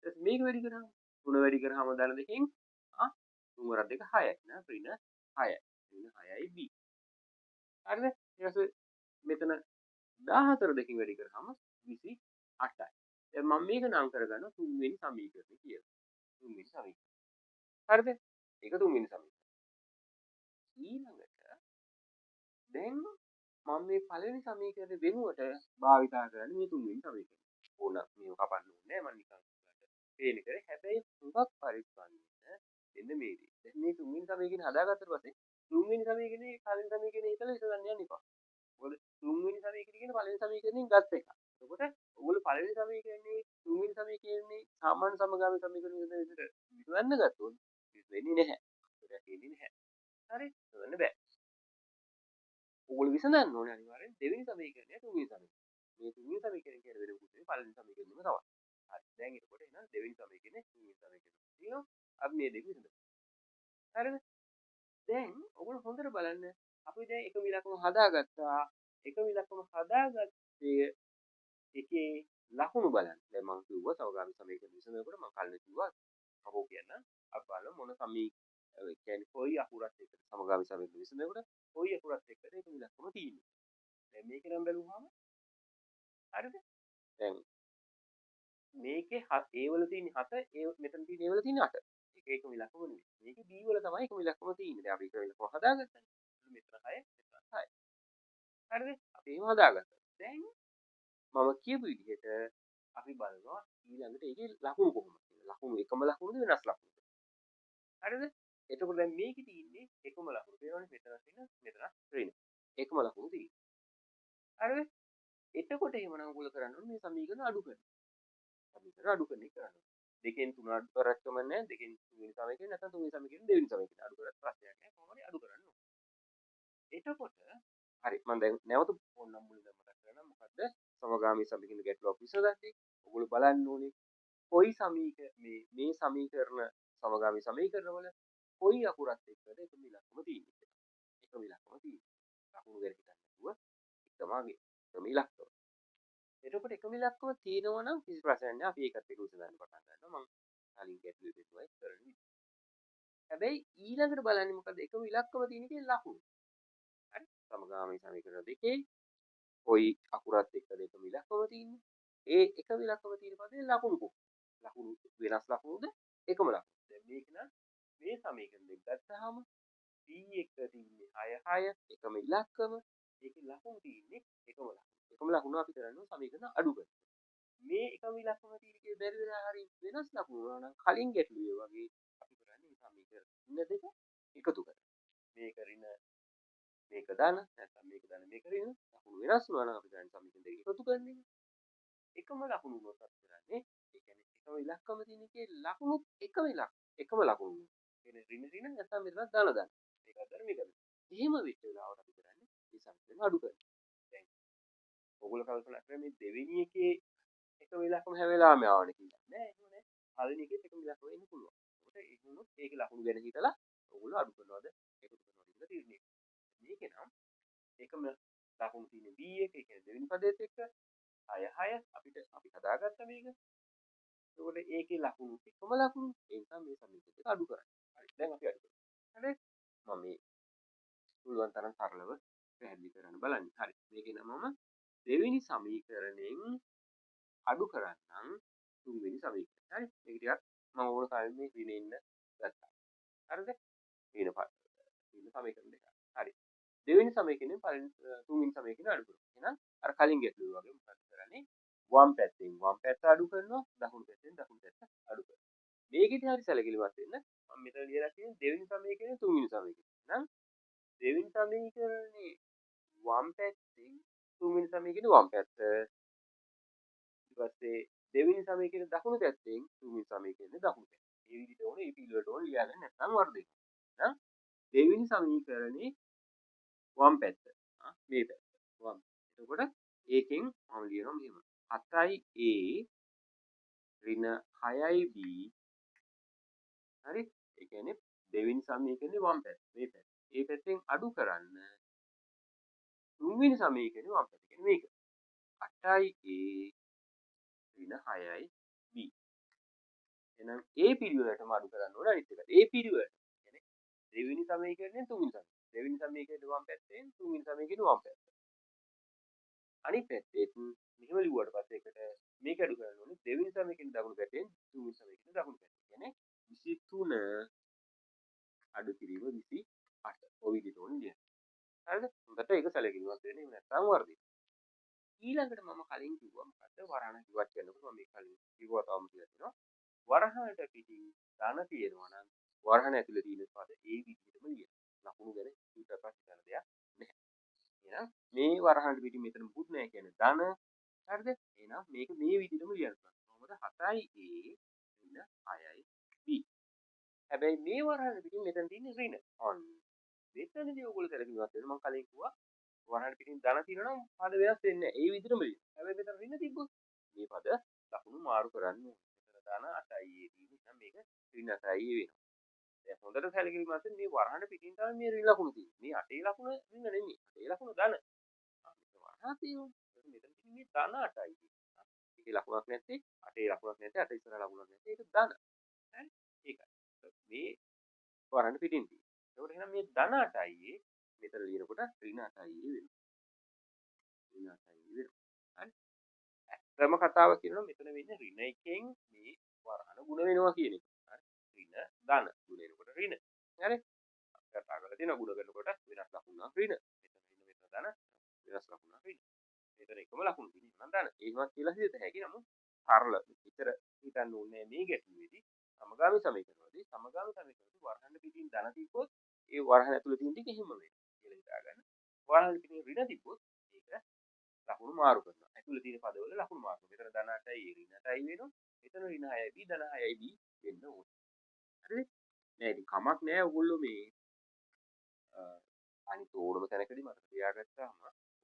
S1: ඊට මේක වැඩි කරාම 3 වැඩි කරාම ධන දෙකෙන් 3 වරක් 2 6යි. නා ඍණ 6යි. ඍණ 6යි b. හරිද? ඊට පස්සේ මෙතන 14 දෙකකින් වැඩි කරාම 28යි. දැන් මම මේක නම් කරගන්නවා තුන්වෙනි සමීකරණය කියලා. තුන්වෙනි සමීකරණය. හරිද? ඒක තුන්වෙනි සමීකරණය. ඊළඟට දැන් මම මේ පළවෙනි සමීකරණය වෙනුවට භාවිතා කරන්නේ මේ තුන්වෙනි සමීකරණය. ඕන මේව කපන්න ඕනේ නැහැ මම නිකන් පේන කරේ. හැබැයි හුඟක් පරිස්සම් වෙන්න මේ දේ. දැන් මේ තුන්වෙනි සමීකරණය හදාගත්තට පස්සේ තුන්වෙනි සමීකරණේ පළවෙනි සමීකරණේ ඉතල විසඳන්න යන්න එපා. මොකද තුන්වෙනි සමීකරණය කියන්නේ පළවෙනි සමීකරණයෙන් ගත්ත එක. එතකොට ඔයගොල්ලෝ පළවෙනි සමීකරණේ තුන්වෙනි සමීකරණේ සාමාන්‍ය සමගාමී සමීකරණ විදිහට විසඳන්න ගත්තොත් වෙන්නේ නැහැ. ඒක වෙන්නේ නැහැ. හරි? වෙන්න බෑ. ඔයගොල්ලෝ විසඳන්න ඕනේ අනිවාර්යෙන් දෙවෙනි සමීකරණය තුන්වෙනි සමීකරණය. මේ තුන්වෙනි සමීකරණය කියන වෙන මොකුත් නෙවෙයි පළවෙනි සමීකරණයම තමයි. හරි. දැන් එතකොට එහෙනම් දෙවෙනි සමීකරණය තුන්වෙනි සමීකරණය තියෙනවා. අපි මේ දෙක විසඳමු. හරිද? දැන් ඔයගොල්ලෝ හොඳට බලන්න. අපි දැන් එකම ඉලක්කම හදාගත්තා. එකම ඉලක්කම හදාගත්තේ එකේ ලකුණු බලන්න. දැන් මම කිව්වා සමගාමී සමීකරණ විසඳනකොට මම කලින් කිව්වා කවෝ කියන්න. අපි බලමු මොන කියන්නේ කොයි කොයි අකුරත් එක්කද සමගාමී සමීකරණ විසඳනකොට කොයි අකුරත් එක්කද එකම ඉලක්කම තියෙන්නේ. දැන් මේක නම් බැලුවාම හරිද? දැන් මේකේ A වල තියෙන 7 මෙතන තියෙන A වල තියෙන 8. ඒක එකම ඉලක්කම නෙවෙයි. මේකේ B වල තමයි එකම ඉලක්කම තියෙන්නේ. දැන් අපි එක ඉලක්කම හදාගත්තා. මෙතන 6 මෙතන 6. හරිද? අපි එහෙම හදාගත්තා. දැන් මම කියපු විදිහට අපි බලනවා ඊළඟට ඒකේ ලකුණු කොහොමද කියලා. ලකුණු එකම ලකුණුද වෙනස් ලකුණුද? හරිද? එතකොට දැන් මේකේ තියෙන්නේ එකම ලකුණු. පේනවනේ මෙතන තියෙන මෙතන ඍණ. එකම ලකුණු තියෙන්නේ. හරිද? එතකොට එහෙමනම් ඔයගොල්ලෝ කරන්න ඕනේ මේ සමීකරණ අඩු කරන්න. සමීකරණ අඩු කරන එක කරන්න. දෙකෙන් තුන අඩු කරත් කමක් නැහැ. දෙකෙන් තුන්වෙනි සමීකරණ නැත්නම් තුන්වෙනි සමීකරණ දෙවෙනි සමීකරණ අඩු කරත් ප්‍රශ්නයක් නැහැ. කොහොම හරි අඩු කරන්න ඕනේ. එතකොට හරි මම දැන් නැවත ඕනම් මුලින්ම මතක් කරගන්න මොකද්ද සමගාමී සමීකරණ ගැටලුවක් විසඳන්නේ. ඔයගොල්ලෝ බලන්න ඕනේ කොයි මේ සමීකරණ සමගාමී සමීකරණ වල කොයි අකුරත් එක්කද එකම ඉලක්කම තියෙන්නේ කියලා. එකම ඉලක්කම තියෙන්නේ. ලකුණු ගැන හිතන්න නැතුව එකම ඉලක්කම. එතකොට එකම ඉලක්කම තියෙනවා නම් කිසි ප්‍රශ්නයක් නැහැ. අපි ඒකත් එක්ක විසඳන්න පටන් ගන්නවා. මම කලින් ගැටලුවේ දෙතුවයි කරන්නේ. හැබැයි ඊළඟට බලන්නේ මොකද එකම ඉලක්කම තියෙන එකේ ලකුණු. හරි? සමගාමී සමීකරණ දෙකේ කොයි අකුරත් එක්කද එකම ඉලක්කම තියෙන්නේ. ඒ එකම ඉලක්කම තියෙන පදේ ලකුණු කොහොමද? ලකුණු වෙනස් ලකුණුද එකම ලකුණු. දැන් මේක නම් මේ සමීකරණ දෙක ගත්තාම B එක තියෙන්නේ 6 6 එකම ඉලක්කම. ඒකේ ලකුණු තියෙන්නේ එකම ලකුණු. එකම ලකුණු අපි කරන්නේ සමීකරණ අඩු කරන. මේ එකම ඉලක්කම තියෙන්නේ බැරි වෙලා හරි වෙනස් ලකුණු වුණා නම් කලින් ගැටලුවේ වගේ අපි කරන්නේ සමීකරණ දෙක එකතු කරලා. මේක ඍණ මේක ධන නැත්නම් මේක ධන මේක ඍණ ලකුණු වෙනස් වුණා නම් අපි කරන්නේ සමීකරණ දෙක එකතු කරන එක. එකම ලකුණු වලට අපි කරන්නේ ඒ කියන්නේ එකම ඉලක්කම තියෙන එකේ ලකුණුත් එකම ලකුණු. කියන්නේ ඍණ නැත්නම් මෙතන ධන. මේකත් ධන මේකත්. එහෙම වෙච්ච වෙලාවට අපි කරන්නේ මේ සමීකරණ අඩු කරනවා. දැන් ඔයගොල්ලෝ කල්පනා කරලා මේ දෙවෙනි එකේ එකම ඉලක්කම හැම වෙලාවෙම ආවනේ කියලා. නෑ එහෙම නෑ. පළවෙනි එකේත් එකම ඉලක්කම එන්න පුළුවන්. ඒකට ඒක වුණොත් ඒකේ ලකුණු ගැන හිතලා ඔයගොල්ලෝ අඩු කරනවද එකතු කරනවද කියලා තීරණය කරනවා. මේකේ නම් එකම ලකුණු තියෙන B එක ඒ කියන්නේ දෙවෙනි පදයට එක්ක 6 6 අපි හදාගත්ත මේක. ඒකට ඒකේ ලකුණු එකම ලකුණු. ඒ නිසා මේ සමීකරණය අඩු කරන්නේ. හරි. දැන් අපි අඩු කරමු. හරි. මම මේ පුළුවන් තරම් සරලව පැහැදිලි කරන්න බලන්න. හරි. මේකේ නමම දෙවෙනි සමීකරණයෙන් අඩු කරන්නම් තුන්වෙනි සමීකරණය. හරි. මේක ටිකක් මම ඕන කාලේ මේ ඍණ ඉන්න ගත්තා. හරිද? ඍණ සමීකරණ දෙක. හරි. දෙවෙනි සමීකරණයෙන් තුන්වෙනි සමීකරණය අඩු කරනවා. එහෙනම් අර කලින් ගැටලුව වගේ මොකක්ද කරන්නේ? වම් පැත්තෙන් වම් පැත්ත අඩු කරනවා, දකුණු පැත්තෙන් දකුණු පැත්ත අඩු කරනවා. මේකෙදි හරි සැලකිලිමත් වෙන්න මම මෙතන ලියලා තියෙන දෙවෙනි සමීකරණය තුන්වෙනි සමීකරණය. එහෙනම් දෙවෙනි සමීකරණේ වම් පැත්තෙන් තුන්වෙනි සමීකරණේ වම් පැත්ත. ඊට පස්සේ දෙවෙනි සමීකරණේ දකුණු පැත්තෙන් තුන්වෙනි සමීකරණේ දකුණු පැත්ත. මේ විදිහට ඕනේ මේ පිළිවෙලට ඕනේ ලියාගන්න නැත්නම් වර්ධිනවා. එහෙනම් දෙවෙනි සමීකරණේ වම් පැත්ත. මේ පැත්ත. වම්. එතකොට ඒකෙන් මම ලියනවා මෙහෙම. 7යි A ඍණ 6යි B. හරි? ඒ කියන්නේ දෙවෙනි සමීකරණේ වම් පැත්ත. මේ පැත්ත. ඒ පැත්තෙන් අඩු කරන්න තුන්වෙනි සමීකරණේ වම් පැත්ත. කියන්නේ මේක. 8යි A ඍණ 6යි B. එහෙනම් A පිළිවෙලටම අඩු කරන්න ඕන අනිත් එක. A පිළිවෙලට. කියන්නේ දෙවෙනි සමීකරණයෙන් තුන්වෙනි සමීකරණය. දෙවෙනි සමීකරණේ වම් පැත්තෙන් තුන්වෙනි සමීකරණේ වම් පැත්ත. අනිත් පැත්තෙත් මෙහෙම ලිව්වට පස්සේ එකට මේක අඩු කරන්න ඕනේ දෙවෙනි සමීකරණේ දකුණු පැත්තෙන් තුන්වෙනි සමීකරණේ දකුණු පැත්ත. කියන්නේ 23 අඩු කිරීම 28. ඔය විදිහට ඕනේ ලියන්න. හරිද? හොඳට ඒක සැලකිලිමත් වෙන්න. එහෙම නැත්නම් වර්ධින. ඊළඟට මම කලින් කිව්වා මොකද්ද? වරහණ කිව්වත් කියනකොට මම මේ කලින් කිව්වා තවම කියලා තියෙනවා. වරහණට පිටින් ධන තියෙනවා නම් වරහණ ඇතුලේ තියෙන පද ඒ විදිහටම ලියන්න. ලකුණු ගැන හිතපත් කරන දෙයක් නැහැ. එහෙනම් මේ වරහණට පිටින් මෙතන මුකුත් නැහැ කියන්නේ ධන. හරිද? එහෙනම් මේක මේ විදිහටම ලියන්න පුළුවන්. කොහොමද? 7යි A ඍණ 6යි B. හැබැයි මේ වරහණට පිටින් මෙතන තියෙන ඍණ. ඔන්න. මෙතනදී ඔයගොල්ලෝ සැලකිලිමත් වෙන්න මම කලින් කිව්වා වරහණට පිටින් ධන තියෙනවා නම් පද වෙනස් වෙන්නේ නැහැ. ඒ විදිහටම ලියන්න. හැබැයි මෙතන ඍණ තිබ්බොත් මේ පද ලකුණු මාරු කරන්න ඕනේ. මෙතන ධන 8යි A තියෙන්නේ. එහෙනම් මේක ඍණ 8යි A වෙනවා. දැන් හොඳට සැලකිලිමත් වෙන්න මේ වරහණට පිටින් තමයි මේ ඍණ ලකුණු තියෙන්නේ. මේ 8 ලකුණ ඍණ නෙමෙයි. 8 ලකුණ ධන. වරහණ තියෙනවා. මෙතන තියෙන්නේ මේ ධන 8යි. ඒකේ ලකුණක් නැත්තේ 8 ලකුණක් නැත්තේ 8 ඉස්සර ලකුණක් නැත්තේ ඒක ධන. හරි? ඒකයි. මේ වරහණ පිටින් තියෙන්නේ. එතකොට එහෙනම් මේ ධන 8යි මෙතන ලියනකොට ඍණ 8යි වෙනවා. ඍණ 8යි වෙනවා. හරි. ඇත්තම කතාව කියනවා මෙතන වෙන්නේ ඍණ එකෙන් මේ වරහන ගුණ වෙනවා කියන එක. හරි. ඍණ ධන ගුණ වෙනකොට ඍණ. හරි. කතා කරලා තියෙනවා ගුණ කරනකොට වෙනස් ලකුණක් ඍණ. මෙතන ධන වෙනස් ලකුණක් ඍණ. මෙතන එකම ලකුණු තියෙනවා නම් ධන. ඒකවත් කියලා හිතට හැකි නමුත් සරල විතර හිතන්න ඕනේ මේ ගැටලුවේදී සමගාමී සමීකරණවලදී සමගාමී සමීකරණවලදී වරහන් පිටින් ධන තිබ්බොත් ඒ වරහන් ඇතුළේ තියෙන ටික එහෙම වෙනවා කියලා හිතා ගන්න. වරහන් පිටින් ඍණ තිබ්බොත් ඒක ලකුණු මාරු කරනවා. ඇතුළේ තියෙන පදවල ලකුණු මාරු කරනවා. මෙතන ධන 8යි ඍණ 8යි වෙනවා. මෙතන ඍණ 6යි ධන 6යි වෙන්න ඕනේ. හරිද? නෑ ඉතින් කමක් නෑ ඔයගොල්ලෝ මේ අනිත් ඕනම තැනකදී මතක තියාගත්තාම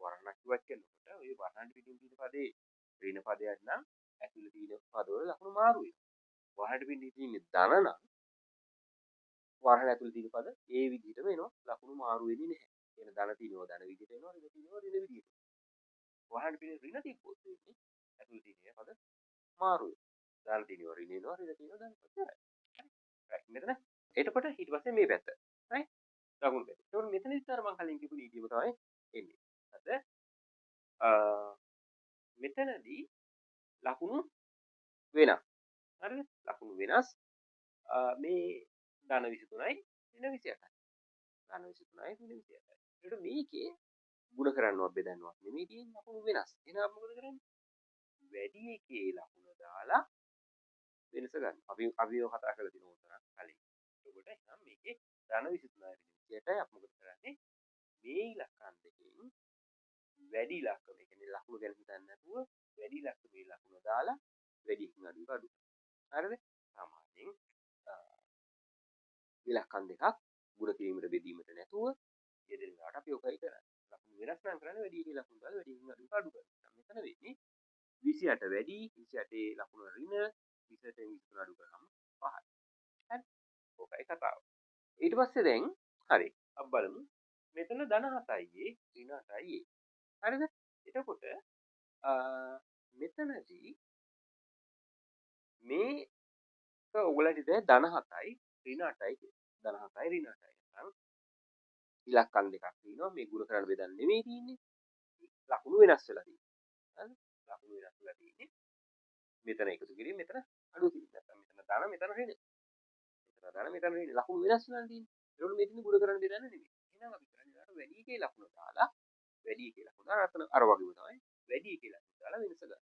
S1: වර්ණක් ඉවත් කරනකොට ඔය වර්ණන් පිටින් තියෙන පදේ ඍණ පදයක් නම් ඇතුළේ තියෙන පදවල ලකුණු මාරු වෙනවා. වර්ණට පිටින් තියෙන ධන නම් වර්ණ ඇතුළේ තියෙන පද ඒ විදිහටම එනවා. ලකුණු මාරු වෙන්නේ නැහැ. එන ධන තියෙනවා ධන විදිහට එනවා ඍණ තියෙනවා ඍණ විදිහට. වර්ණට පිටින් ඍණ තිබ්බොත් වෙන්නේ ඇතුළේ තියෙන පද මාරු වෙනවා. ධන තියෙනවා ඍණ එනවා ඍණ තියෙනවා ධන පද. හරි. මෙතන එතකොට ඊට පස්සේ මේ පැත්ත. හරි. ලකුණු දෙක. ඒකෝර මෙතනදිත් අර මම කලින් කියපු නීතියම තමයි එන්නේ. හරිද? මෙතනදී ලකුණු වෙනස්. හරිද? ලකුණු වෙනස්. මේ ධන 23යි ඍණ 28යි. ධන 23යි ඍණ 28යි. ඒකට මේකේ ගුණ කරන්නවත් බෙදන්නවත් නෙමෙයි තියෙන ලකුණු වෙනස්. එහෙනම් මොකද කරන්නේ? වැඩි එකේ ලකුණ දාලා වෙනස ගන්න. අපි ඔය කතා කරලා තියෙන උතර කලින්. ඒකට එහෙනම් මේකේ ධන 23යි යට අපි මොකද කරන්නේ මේ ඉලක්කම් දෙකෙන් වැඩි ඉලක්කම ඒ කියන්නේ ලකුණු ගැන හිතන්නේ නැතුව වැඩි ඉලක්කමේ ලකුණ දාලා වැඩිකින් අඩු හරිද සාමාන්‍යයෙන් ඉලක්කම් දෙකක් ගුණ කිරීමට බෙදීමට නැතුව යෙදෙනාට අපි ඔකයි කරන්නේ ලකුණු වෙනස් නම් කරන්නේ වැඩි එකේ ලකුණු දාලා වැඩිකින් අඩු කරනවා මෙතන වෙන්නේ 28 වැඩි 28 ලකුණ ඍණ 28 23 අඩු කරාම 5යි හරි ඔකයි කතාව ඊට පස්සේ දැන් හරි අපි බලමු මෙතන ධන 7යි ඍණ 8යි හරිද එතකොට මෙතනදී මේක ඔයගලට දැන් ධන 7යි ඍණ 8යි ධන 7යි ඍණ 8යි නම් ඉලක්කම් දෙකක් තියෙනවා මේ ගුණ කරන්න බෙදන්න නෙමෙයි තියෙන්නේ ලකුණු වෙනස් වෙලා තියෙනවා හරිද ලකුණු වෙනස් වෙලා තියෙන්නේ මෙතන එකතු කිරීම මෙතන අඩු කිරීම නැත්නම් මෙතන ධන මෙතන ඍණ මෙතන ධන මෙතන ඍණ ලකුණු වෙනස් වෙලා තියෙන්නේ ඒකෝට මෙතන ගුණ කරන්න බෙදන්න නෙමෙයි එහෙනම් අපි කරන්නේ වැඩි එකේ ලකුණ දාලා වැඩි එකේ ලකුණ දාලා අතන අර වගේම තමයි වැඩි එකේ ලකුණ දාලා වෙනස ගන්න.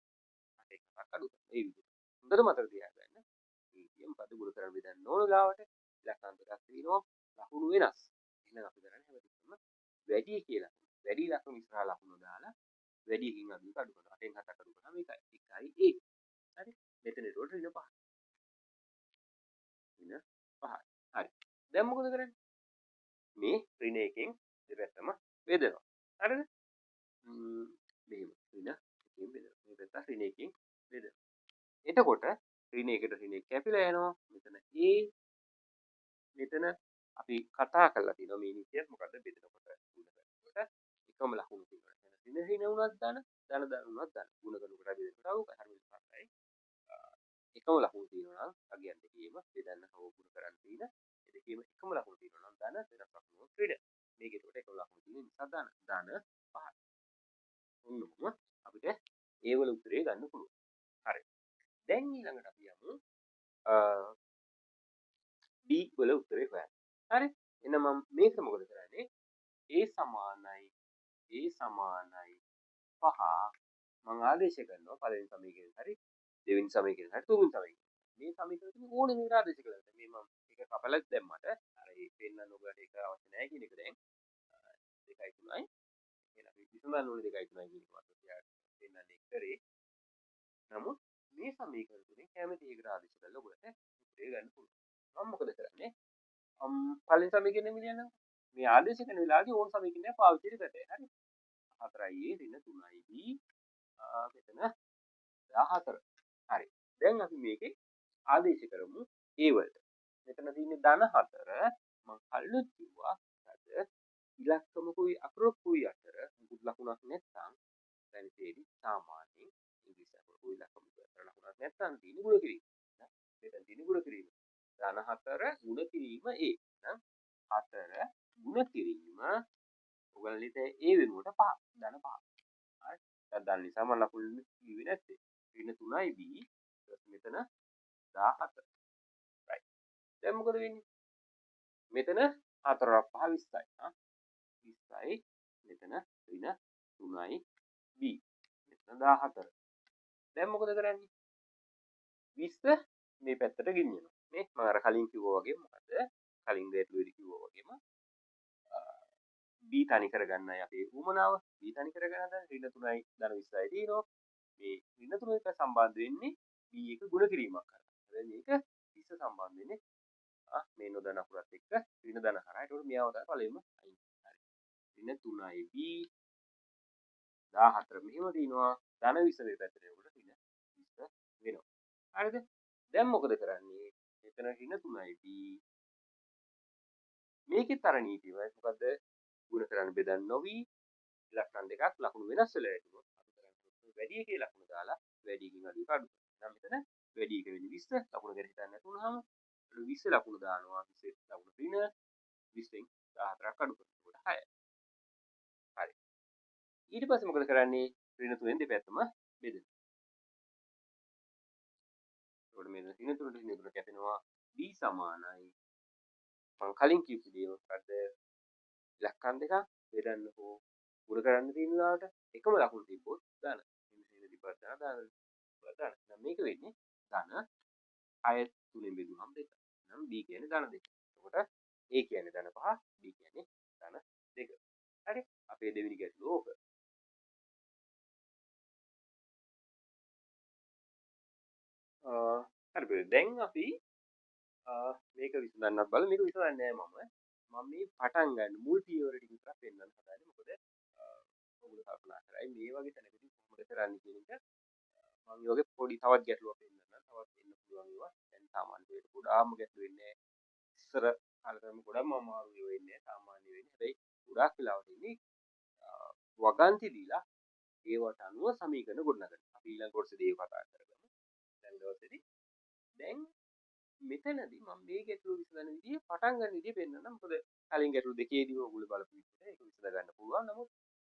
S1: අට එකක් අඩු කරන ඒ විදිහට. හොඳට මතක තියාගන්න. මේ කියම් පද ගුණ කරන්න බෙදන්න ඕන ලාවට ඉලක්කම් දෙකක් තියෙනවා ලකුණු වෙනස්. එහෙනම් අපි කරන්නේ හැමතිස්සෙම වැඩි එකේ ලකුණ. වැඩි ලකුණු ඉස්සරහා ලකුණ දාලා වැඩි එකකින් අඩු කරනවා. අටෙන් හතක් අඩු කරාම මේක 1යි a. හරි. මෙතන ඒකට ඍණ 5. ඍණ 5. හරි. දැන් මොකද කරන්නේ? මේ ඍණ එකෙන් දෙපැත්තම බෙදනවා. හරිද? මෙහෙම ඍණ එකෙන් බෙදනවා. මේ පැත්ත ඍණ එකෙන් බෙදනවා. එතකොට ඍණ එකට ඍණ එක කැපිලා යනවා. මෙතන a මෙතන අපි කතා කරලා තියෙනවා මේ නිතියත් මොකද්ද බෙදනකොට ගුණ කරනකොට එකම ලකුණු තියෙනවා. ඍණ උනත් ධන උනත් ධන ගුණ කරනකොට බෙදනකොට අවුක හරියට පස්සයි. එකම ලකුණු තියෙනවා නම් අගයන් දෙකේම බෙදන්න හව ගුණ කරන්න තියෙන දෙකේම එකම ලකුණු තියෙනවා නම් ධන වෙනස් ලකුණු ක්‍රීඩ මේක ඒකට එකම ලකුණු තියෙන නිසා ධන 5යි ඔන්නෝම අපිට ඒ වල උත්තරේ ගන්න පුළුවන් හරි දැන් ඊළඟට අපි යමු D වල උත්තරේ හොයන්න හරි එහෙනම් මම මේක මොකද කරන්නේ a සමානයි 5 මම ආදේශ කරනවා පළවෙනි සමීකරණය හරි දෙවෙනි සමීකරණය හරි තුන්වෙනි සමීකරණය මේ සමීකරණෙ ඕනේ නේද ආදේශ කරලා මේ මම එක කපලා දැම්මට අර ඒ පෙන්නන්න ඔයගලට ඒක අවශ්‍ය නැහැ කියන එක දැන් 2යි 3යි එහෙනම් අපි විසඳන්න ඕනේ 2යි 3යි කියන එක මතක තියාගන්න පෙන්නන්නේ කරේ නමුත් මේ සමීකරණ තුනේ කැමති එකට ආදේශ කරලා ඔයගලට උත්තරේ ගන්න පුළුවන් මම මොකද කරන්නේ පළවෙනි සමීකරණය මිලියන මේ ආදේශ කරන වෙලාවදී ඕන සමීකරණයක් පාවිච්චි කරලා හරි 4යි a ඍණ 3යි b මෙතන 14 හරි දැන් අපි මේකේ ආදේශ කරමු a වලට මෙතන තියෙන්නේ ධන 4 මම කලින් කිව්වා අද ඉලක්කමකුයි අකුරකුයි අතර මුකුත් ලකුණක් නැත්නම් දැන් තේරි සාමාන්‍යයෙන් ඉංග්‍රීසි අකුරකුයි ඉලක්කම අතර ලකුණක් නැත්නම් තියෙන ගුණ කිරීම මෙතන තියෙන ගුණ කිරීම ධන 4 ගුණ කිරීම a නම් 4 ගුණ කිරීම ඔයගලන්ට ඒ වෙනුවට 5 ධන 5. හරි. දැන් දන්න නිසා මම ලකුණු කිව්වේ නැත්තේ. ඍණ 3යි b මෙතන 14. right. දැන් මොකද වෙන්නේ? මෙතන 4 5 20යි. 20යි මෙතන ඍණ 3යි b මෙතන 14. දැන් මොකද කරන්නේ? 20 මේ පැත්තට ගෙනියනවා. මේ මම අර කලින් කිව්වා වගේ මොකද? කලින් ගැටලුවේදී කිව්වා වගේම b තනි කරගන්නයි අපේ උමනාව. b තනි කරගන්න දැන් ඍණ 3යි ධන 20යි තියෙනවා. මේ ඍණ 3 එක සම්බන්ධ වෙන්නේ b එක ගුණ කිරීමක් කරලා. දැන් මේක 20 සම්බන්ධ වෙන්නේ මේ නොදන්න අකුරත් එක්ක ඍණ ධන කරා. ඒකට මෙයාව තමයි පළවෙනිම අයින්. හරි. ඍණ 3යි b 14 මෙහෙම දිනවා. ධන 20 මේ පැත්තට එනකොට ඍණ 20 වෙනවා. හරිද? දැන් මොකද කරන්නේ? මෙතන ඍණ 3යි b මේකෙත් අර නීතිය මොකද්ද? ගුණ කරන්න බෙදන්න නොවි ඉලක්කම් දෙකක් ලකුණු වෙනස් වෙලා ඇතිවොත් අපි කරන්නේ වැඩි එකේ ලකුණු දාලා වැඩි එකකින් අඩු එක අඩු කරනවා. නම් මෙතන වැඩි එක වෙන්නේ 20 ලකුණු ගැන හිතන්න නැතුනහම 20 ලකුණු දානවා 20 ලකුණු ඍණ 20න් 14ක් අඩු කරනවා. 6යි. හරි. ඊට පස්සේ මොකද කරන්නේ? ඍණ 3න් දෙපැත්තම බෙදෙනවා. ඒකට මේ ඍණ 3ට ඍණ 3 කැපෙනවා b සමානයි මම කලින් කිව්ව දේ මොකද්ද? ඉලක්කම් දෙකක් බෙදන්න හෝ ගුණ කරන්න තියෙන ලාට එකම ලකුණු තිබ්බොත් ධන. මේ දෙපැත්ත දාන. නම් මේක වෙන්නේ ධන 6 3ෙන් බෙදුවම 2. නම් b කියන්නේ ධන 2. එතකොට a කියන්නේ ධන 5, b කියන්නේ ධන 2. හරි. අපේ දෙවෙනි ගැටලුව ඕක. හරි. දැන් අපි මේක විසඳන්නත් බලමු. මේක විසඳන්නේ නැහැ මම මේ පටන් ගන්න මුල් පියවර ටික විතරක් පෙන්නන්න හදන්නේ. මොකද ඔයගොල්ලෝ කල්පනා කරයි මේ වගේ තැනකදී කොහොමද කරන්නේ කියන එක මම මේ වගේ පොඩි තවත් ගැටලුවක් පෙන්නන්න තවත් එන්න පුළුවන් ඒවා. දැන් සාමාන්‍ය වේට ගොඩාක්ම ගැටලු වෙන්නේ ඉස්සර කාලෙම ගොඩක්ම අමාරු ඒවා වෙන්නේ සාමාන්‍ය වෙන්නේ. හැබැයි ගොඩාක් වෙලාවට ඉන්නේ වගන්ති දීලා ඒවට අනුව සමීකරණ ගොඩනගන්න. අපි ඊළඟ කොටසේදී ඒක කතා කරගමු. දැන් දවසේදී දැන් මෙතනදී මම මේ ගැටලුව විසඳන විදිය පටන් ගන්න විදිය පෙන්නන්න. මොකද කලින් ගැටලු දෙකේදී ඔයගොල්ලෝ බලපු විදිහට ඒක විසඳ ගන්න පුළුවන්. නමුත්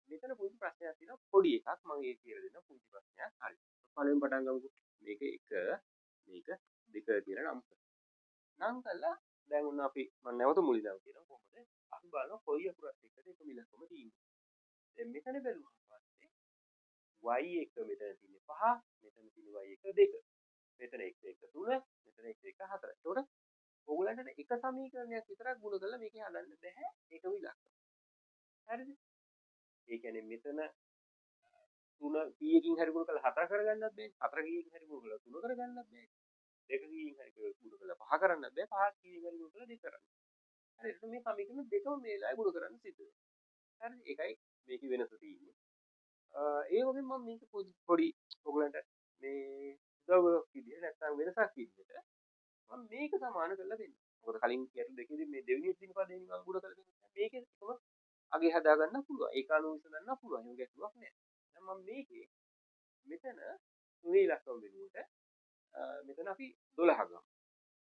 S1: මෙතන පුංචි ප්‍රශ්නයක් තියෙනවා. පොඩි එකක් මම ඒක කියලා දෙන්න පුංචි ප්‍රශ්නයක්. හරි. පළවෙනි පටන් ගමුකෝ. මේක 1 මේක 2 කියලා නම් කරමු. නම් කළා දැන් උන්න අපි මම නැවත මුල ඉඳන් කියනවා කොහොමද? අපි බලනවා කොයි අකුරත් එක්කද එක මිලකම තියෙන්නේ. දැන් මෙතන බැලුවාම පස්සේ y එක මෙතන තියෙන්නේ 5 මෙතන තියෙන්නේ y එක 2 මෙතන x එක 3 මෙතන x එක 4. එතකොට ඕගොල්ලන්ට එක සමීකරණයක් විතරක් ගුණ කරලා මේකේ හදන්න බෑ ඒකම ඉලක්කම. හරිද? ඒ කියන්නේ මෙතන 3 කීයකින් හරි ගුණ කරලා 4 කරගන්නත් බෑ. 4 කීයකින් හරි ගුණ කරලා 3 කරගන්නත් බෑ. 2 කීයකින් හරි ගුණ කරලා 5 කරන්නත් බෑ. 5 කීයකින් හරි ගුණ කරලා 2 කරන්න. හරි. එතකොට මේ සමීකරණ දෙකම මේ වෙලාවේ ගුණ කරන්න සිද්ධ වෙනවා. හරි. ඒකයි මේකේ වෙනස තියෙන්නේ. ඒ වගේම මම මේක පොඩි ඔයගලන්ට මේ උදව්වක් විදිහට නැත්නම් වෙනසක් විදිහට මම මේක සමාන කරලා දෙන්න. මොකද කලින් ගැටලු දෙකේදී මේ දෙවෙනි දින පදේ නිකන් ගුණ කරලා දෙන්න. මේකේ එකම අගේ හදා ගන්න පුළුවන්. ඒක අනුව විසඳන්න පුළුවන්. ඒක ගැටලුවක් නෑ. දැන් මම මේකේ මෙතන තුනේ ඉලක්කම වෙනුවට මෙතන අපි 12 ගමු.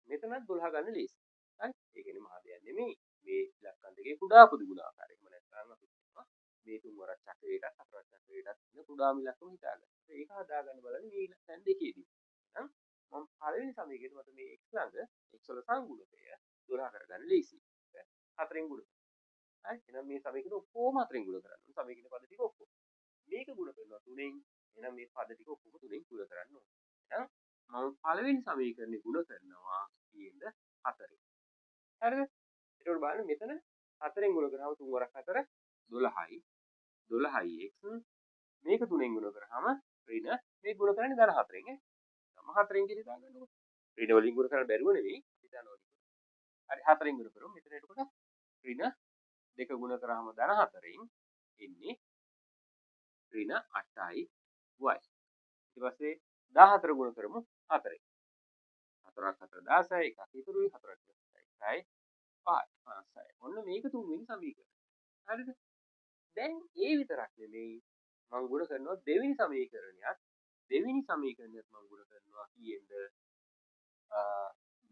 S1: මෙතනත් 12 ගන්න ලේසි. හරි. ඒ කියන්නේ මහා දෙයක් නෙමෙයි. මේ ඉලක්කම් දෙකේ කුඩා පොදු ගුණාකාරය. එහෙම නැත්නම් අපි කියනවා මේ තුන් වරක් චක්‍රයකට හතර වරක් චක්‍රයකට ඉන්න කුඩාම ඉලක්කම හිතාගන්න. ඒක හදාගන්න බලන්නේ මේ ඉලක්කම් දෙකේදී. එහෙනම් මම පළවෙනි සමීකරණය මත මේ x ළඟ x වල සංගුණකය 12 කරගන්න ලේසි. 4ෙන් ගුණ. හරි. එහෙනම් මේ සමීකරණ ඔක්කොම 4ෙන් ගුණ කරන්න ඕනේ. සමීකරණ පද ටික ඔක්කොම. මේක ගුණ කරනවා 3ෙන්. එහෙනම් මේ පද ටික ඔක්කොම 3ෙන් ගුණ කරන්න ඕනේ. එහෙනම් මම පළවෙනි සමීකරණය ගුණ කරනවා කියන්නේ 4ෙන්. හරිද? ඒකෝට බලන්න මෙතන 4ෙන් ගුණ කරාම 3 වරක් 4 12යි. 12x මේක 3ෙන් ගුණ කරාම ඍණ මේ ගුණ කරන්නේ ධන 4ෙන් ඈ. තම 4ෙන් කියලා හිතා ගන්නකො. ඍණ වලින් ගුණ කරන්න බැරුව නෙවෙයි ධන වලින්. හරි 4ෙන් ගුණ කරමු. මෙතන එතකොට ඍණ 2 ගුණ කරාම ධන 4ෙන් එන්නේ ඍණ 8යි y. ඊට පස්සේ 14 ගුණ කරමු 4ෙන්. 4ක් 4 16යි එකක් ඉතුරුයි 4ක් 1යි 5යි. ඔන්න මේක තුන්වෙනි සමීකරණය. හරිද? දැන් ඒ විතරක් නෙමෙයි මම ගුණ කරනවා දෙවෙනි සමීකරණයත් දෙවෙනි සමීකරණයත් මම ගුණ කරනවා කීයෙන්ද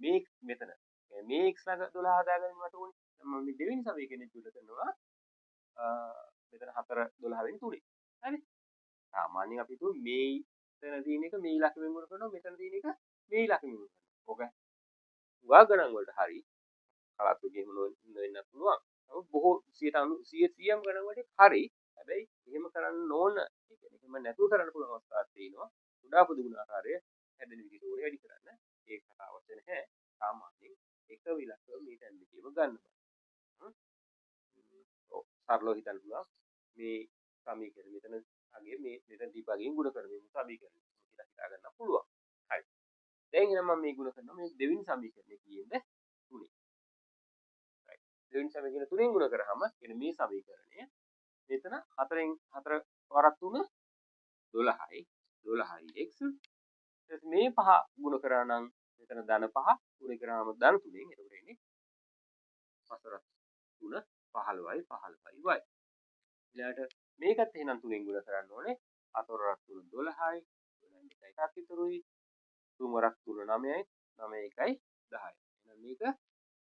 S1: මේ මෙතන මේ x ළඟ 12 හදාගන්න මට ඕනේ මම මේ දෙවෙනි සමීකරණය ජූල කරනවා මෙතන 4 12 වෙනි 3. හරි. සාමාන්‍යයෙන් අපි හිතුව මේ තැන තියෙන එක මේ ඉලක්කයෙන් ගුණ කරනවා මෙතන තියෙන එක මේ ඉලක්කයෙන් ගුණ කරනවා. ඔක හුඟා ගණන් වලට හරි කලාතුරකින් වෙන්නත් පුළුවන්. නමුත් බොහෝ 100%ම ගණන් වලට හරි. හැබැයි එහෙම කරන්න ඕන. ඒ කියන්නේ එහෙම නැතුව කරන්න පුළුවන් අවස්ථාවක් තියෙනවා. ගොඩාක් පොදු ගුණාකාරය හැදෙන විදිහට ඕනේ වැඩි කරන්න. ඒක කතාවක් නැහැ. සාමාන්‍යයෙන් එක ඉලක්කය මේ තැන දෙකේම ගන්න බෑ. ඔව් සරලව හිතන්න පුළුවන්. මේ සමීකරණ මෙතන අගේ මේ මෙතන දීපගෙන් ගුණ කරන මේ සමීකරණය කියලා හිතා ගන්න පුළුවන්. හරි. දැන් එහෙනම් මම මේ ගුණ කරනවා මේ දෙවෙනි සමීකරණය කියන්නේ 3. right. දෙවෙනි සමීකරණය 3ෙන් ගුණ කරාම එන්නේ මේ සමීකරණය මෙතන 4ෙන් 4 වරක් 3 12යි 12යි x ඊට මේ පහ ගුණ කරා නම් මෙතන ධන 5 ගුණ කරාම ධන 3ෙන් එතකොට එන්නේ 4ක් 3 15යි 15යි y. ඊළඟට මේකත් එහෙනම් 3ෙන් ගුණ කරන්න ඕනේ 4 වරක් 3 12යි 12යි එකක් ඉතුරුයි 3 වරක් 3 9යි 9 එකයි 10යි. එහෙනම් මේක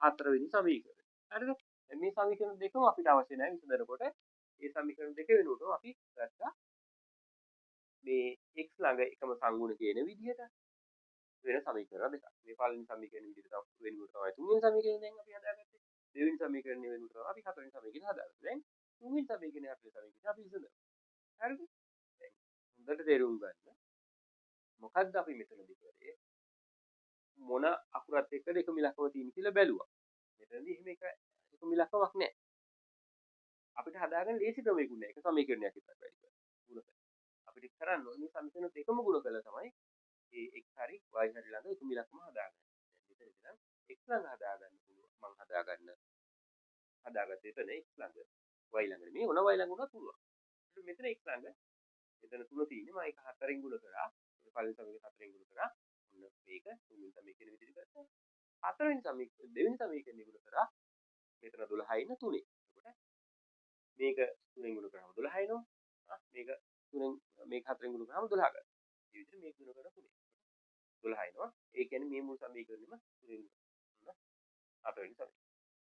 S1: හතරවෙනි සමීකරණය. හරිද? මේ සමීකරණ දෙකම අපිට අවශ්‍ය නැහැ විසඳනකොට. මේ සමීකරණ දෙක වෙනුවට අපි ගත්තා මේ x ළඟ එකම සංගුණ කියන විදිහට වෙන සමීකරණ දෙකක්. මේ පළවෙනි සමීකරණ විදිහට වෙනුවට තමයි තුන්වෙනි සමීකරණය දැන් අපි හදාගත්තේ. දෙවෙනි සමීකරණය වෙනුවට තමයි අපි හතරවෙනි සමීකරණය හදාගත්තේ. දැන් තුන්වෙනි සමීකරණය හතරවෙනි සමීකරණය අපි විසඳනවා. හරිද? දැන් හොඳට තේරුම් ගන්න. මොකද්ද අපි මෙතනදී කරේ? මොන අකුරත් එක්කද එකම ඉලක්කම තියෙන කියලා බැලුවා. මෙතනදී එහෙම එකම ඉලක්කමක් නැහැ. අපිට හදාගන්න ලේසි ක්‍රමයකුත් නැහැ. එක සමීකරණයක් විතරක් වැඩි කරලා. ගුණ කරලා. අපිට කරන්න ඕනේ මේ සමීකරණ දෙකම ගුණ කළා තමයි ඒ x හරි y හරි ළඟ එකම ඉලක්කම හදාගන්න. දැන් මෙතන x ළඟ හදාගන්න පුළුවන්. මම හදාගත්තේ එතන x ළඟ y ළඟ මේ ඕන y ළඟ උනත් පුළුවන්. මෙතන x ළඟ මෙතන 3 තියෙන්නේ මම ඒක 4ෙන් ගුණ කරා. පළවෙනි සමීකරණය 4ෙන් ගුණ කරා. ඔන්න මේක තුන්වෙනි සමීකරණය විදිහට ගත්තා. හතරවෙනි සමීකරණය දෙවෙනි සමීකරණය ගුණ කරා. මෙතන 12යි ඉන්න 3. එතකොට මේක 3ෙන් ගුණ කරාම 12 එනවා. මේක 3ෙන් මේක 4ෙන් ගුණ කරාම 12 ගන්නවා. මේ විදිහට මේක ගුණ කරලා 3. 12 එනවා. ඒ කියන්නේ මේ මුල් සමීකරණෙම 3ෙන් ගුණ හතරවෙනි සමීකරණය.